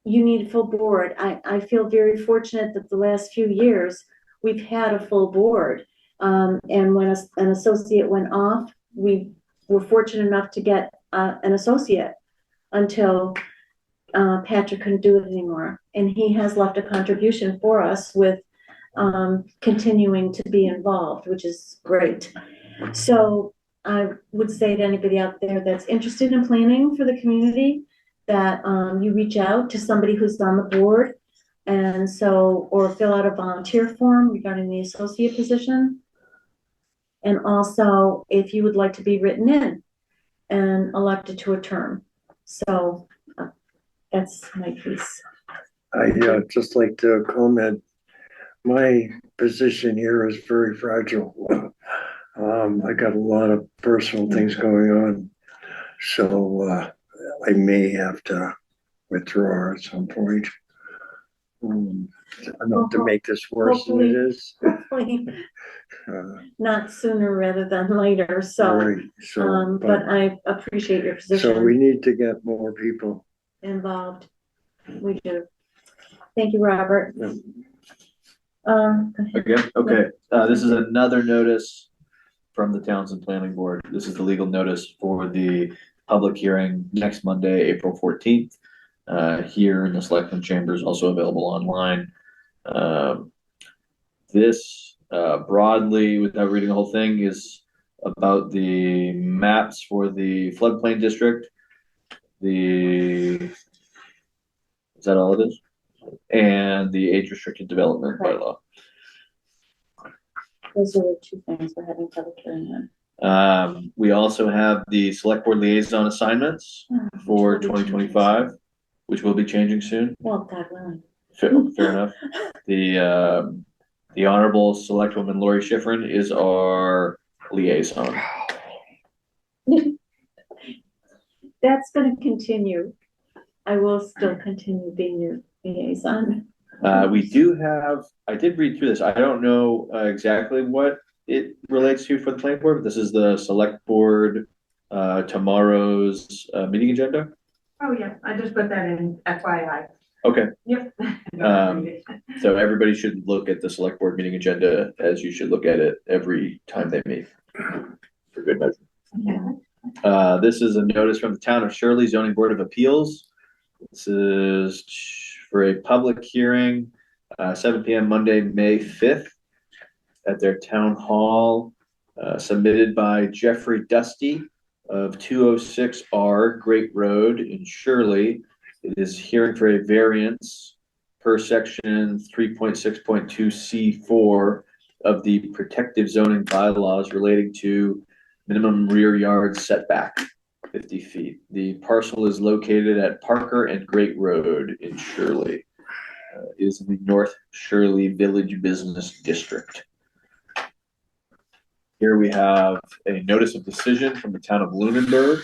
you need a full board. I feel very fortunate that the last few years we've had a full board. And when an associate went off, we were fortunate enough to get an associate until Patrick couldn't do it anymore. And he has left a contribution for us with continuing to be involved, which is great. So I would say to anybody out there that's interested in planning for the community that you reach out to somebody who's on the board, and so, or fill out a volunteer form regarding the associate position. And also, if you would like to be written in and elected to a term. So that's my piece. I just like to comment, my position here is very fragile. I got a lot of personal things going on. So, I may have to withdraw at some point. Not to make this worse than it is. Hopefully Uh, not sooner rather than later, so, right, so, but I appreciate your so we position need to get more people. involved. We do. Thank you, Robert. Yeah. Go ahead. Again, okay, this is another notice from the Townsend Planning Board. This is the legal notice for the public hearing next Monday, April 14th. Here in the Selectmen Chambers, also available online. This broadly, without reading the whole thing, is about the maps for the floodplain district. Is that all it is? And the age restricted development bylaw. Those are the two things we're having public hearing on. We also have the select board liaison assignments for 2025, which will be changing soon. Well, God willing. Fair enough. The Honorable Selectwoman Lori Schifrin is our liaison. That's gonna continue. I will still continue being your liaison. We do have, I did read through this. I don't know exactly what it relates to for the planning board, but this is the select board tomorrow's meeting agenda. Oh, yeah, I just put that in FYI. Okay. Yep. So everybody should look at the select board meeting agenda as you should look at it every time they meet for good measure. Yeah. This is a notice from the Town of Shirley Zoning Board of Appeals. This is for a public hearing, 7 p.m. Monday, May 5th at their town hall, submitted by Jeffrey Dusty of 206R Great Road in Shirley. It is hearing for a variance per section 3.6.2C4 of the protective zoning bylaws relating to minimum rear yard setback, 50 feet. The parcel is located at Parker and Great Road in Shirley. It is in the North Shirley Village Business District. Here we have a notice of decision from the town of Lunenburg,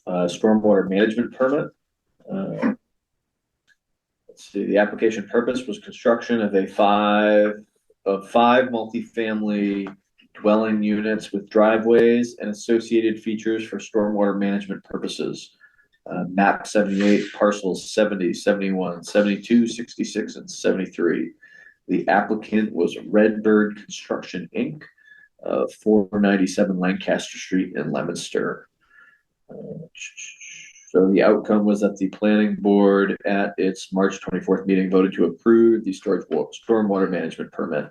stormwater management permit. Let's see, the application purpose was construction of five multifamily dwelling units with driveways and associated features for stormwater management purposes. Map 78, parcels 70, 71, 72, 66, and 73. The applicant was Redbird Construction, Inc., 497 Lancaster Street in Leominster. So the outcome was that the planning board at its March 24th meeting voted to approve the stormwater management permit.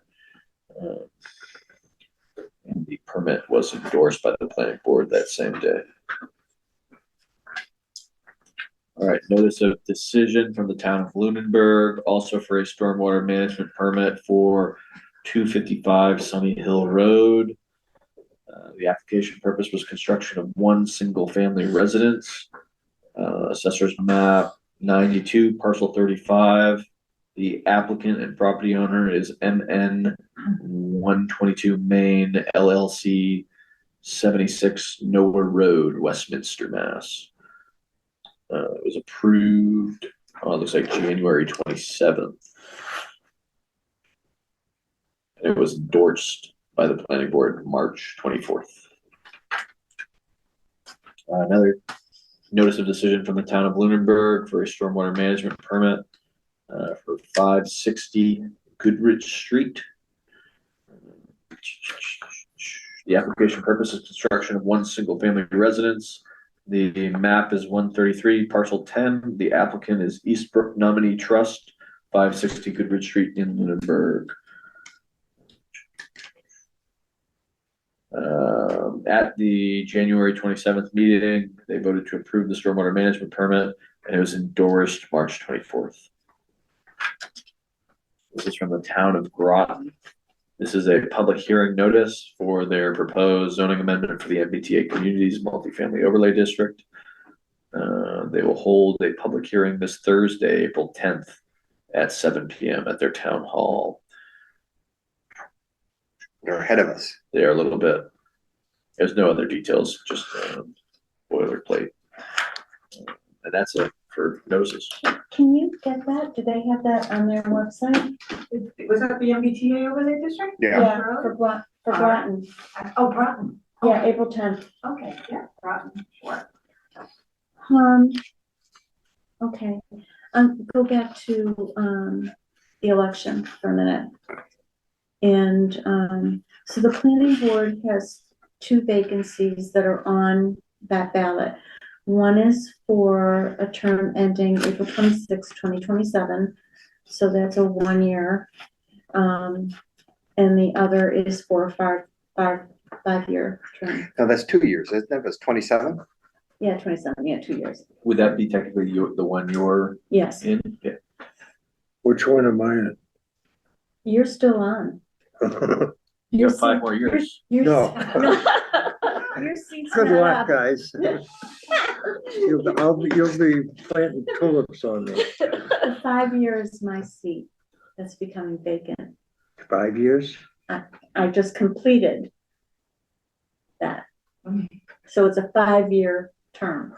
And the permit was endorsed by the planning board that same day. All right, notice of decision from the town of Lunenburg, also for a stormwater management permit for 255 Sunny Hill Road. The application purpose was construction of one single family residence. Assessor's map 92, parcel 35. The applicant and property owner is MN 122 Main LLC, 76 Noah Road, Westminster, Mass. It was approved, it looks like January 27th. And it was endorsed by the planning board March 24th. Another notice of decision from the town of Lunenburg for a stormwater management permit for 560 Goodrich Street. The application purpose is construction of one single family residence. The map is 133, parcel 10. The applicant is Eastbrook Nominee Trust, 560 Goodrich Street in Lunenburg. At the January 27th meeting, they voted to approve the stormwater management permit, and it was endorsed March 24th. This is from the town of Groton. This is a public hearing notice for their proposed zoning amendment for the MBTA Communities Multifamily Overlay District. They will hold a public hearing this Thursday, April 10th at 7 p.m. at their town hall. They're ahead of us. They are a little bit. There's no other details, just boilerplate. And that's it for notices. Can you get that? Do they have that on their website? Was that the MBTA overlay district? Yeah. For Groton. Oh, Groton. Yeah, April 10th. Okay, yeah, Groton, sure. Okay, go back to, the election for a minute. And, so the planning board has 2 vacancies that are on that ballot. One is for a term ending April 26, 2027, so that's a 1 year. And the other is for a 5-year term. No, that's 2 years, isn't it? That's 27? Yeah, 27, yeah, 2 years. Would that be technically the one you're Yes, in? Yeah. Which one am I in? you're still on. You got 5 more years. No. Your seat's Good not luck, up. guys. You'll be planting tulips on me. The 5 years, my seat, that's becoming vacant. 5 years? I just completed that. So it's a 5-year term.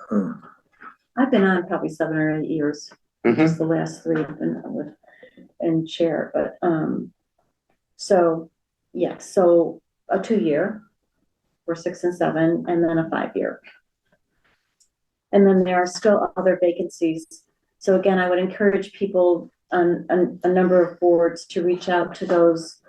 I've been on probably 7 or 8 years, just the last 3 have been with and chair, but, so, yeah, so a 2-year for 6 and 7, and then a 5-year. And then there are still other vacancies. So again, I would encourage people on a number of boards to reach out to those,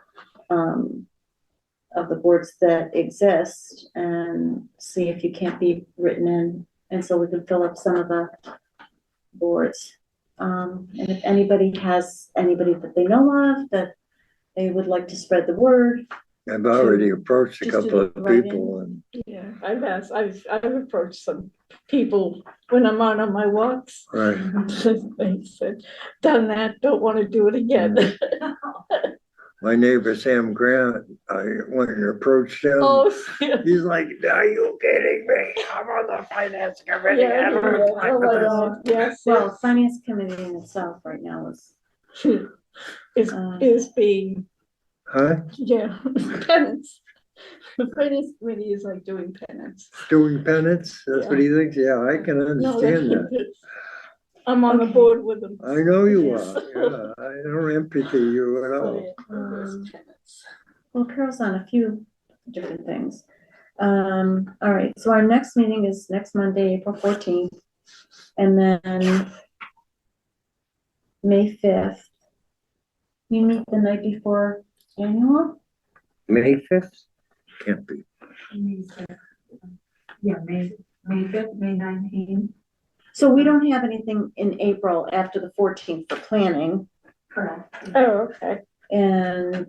of the boards that exist and see if you can't be written in. And so we can fill up some of the boards. And if anybody has anybody that they know of that they would like to spread the word. I've already approached a Just do couple of the writing. people and Yeah, I've approached some people when I'm on my walks. right. They said, done that, don't want to do it again. My neighbor Sam Grant, I went and approached him. Oh, He's like, are you kidding me? I'm on the finance committee. yeah, I don't have time oh for my this." God, yes, Well, finance committee in itself right now is being, Huh? yeah, penance. The finance committee is like doing penance. Doing penance? That's what he thinks? Yeah, I can No, understand that. I'm on the board with them. I know you are. Yeah, I don't empathy you at all. well, Carol's on a few different things. All right, so our next meeting is next Monday, April 14th. And then May 5th. You meet the night before annual? May 5th? Can't be. Yeah, May 5th, May 19th. So we don't have anything in April after the 14th for planning. Correct. Oh, okay. And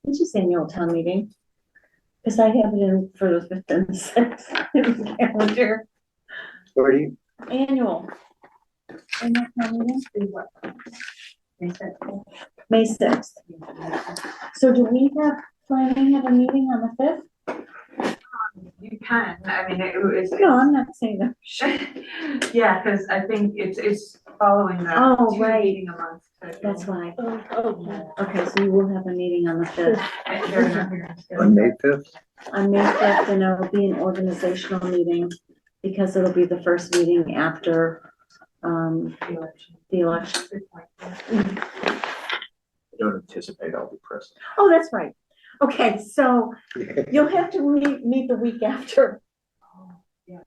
it's just annual town meeting. Because I have it in for the 5th and 6th in the calendar. What do you? Annual. Annual town meeting? May 6th. So do we have planning have a meeting on the 5th? You can, I mean, it was. No, I'm not saying that. Yeah, because I think it's following the Oh, 2 right. meeting a month. That's why. Oh, Okay, so you will have a meeting on the 5th. They're not here. On May 5th? On May 5th, and it'll be an organizational meeting because it'll be the first meeting after the election. I don't anticipate I'll be present. Oh, that's right. Okay, so you'll have to meet the week after. Oh, yes,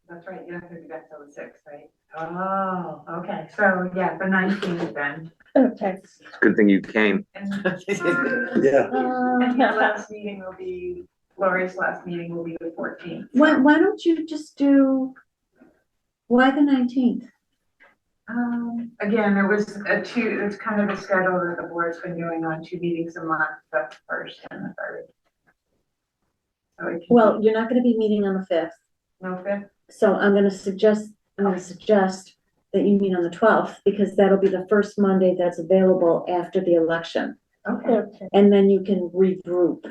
that's right, you don't have to be back till the 6th, right? Oh, okay, so yeah, the 19th then. okay. Good thing you came. And Yeah. and your last meeting will be, Lori's last meeting will be the 14th. Why don't you just do, why the 19th? Again, it was it's kind of a schedule that the board's been doing on 2 meetings a month, the 1st and the 3rd. So it can Well, you're not gonna be meeting on the 5th, be no 5th. so I'm gonna suggest that you meet on the 12th, because that'll be the first Monday that's available after the election. Okay. Okay. And then you can regroup.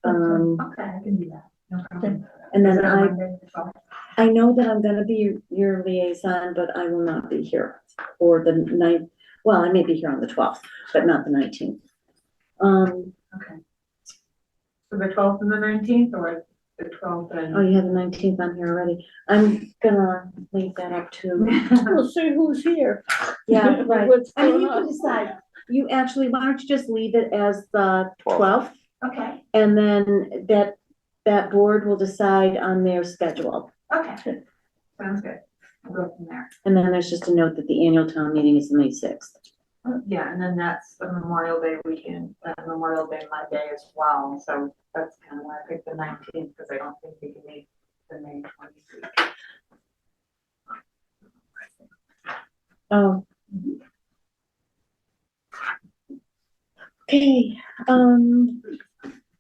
Okay, I can do that. No problem. And Is then that Monday, the 12th? I know that I'm gonna be your liaison, but I will not be here for the night. Well, I may be here on the 12th, but not the 19th. Okay. For the 12th and the 19th, or the 12th and? Oh, you have the 19th on here already. I'm gonna leave that up to, We'll see who's here. yeah, right. What's I mean, going you can on. decide. You actually, why don't you just leave it as the 12th? Okay, And then that board will decide on their schedule. okay. Sounds good. We'll go from there. And then there's just a note that the annual town meeting is May 6th. Yeah, and then that's the Memorial Day weekend, Memorial Day Monday as well, so that's kind of why I picked the 19th, because I don't think we can make the May 20th. Oh. Okay,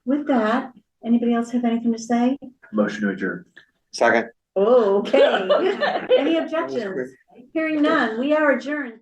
with that, anybody else have anything to say? Motion to adjourn. Second. Oh, okay. Any objections? Hearing none, we are adjourned.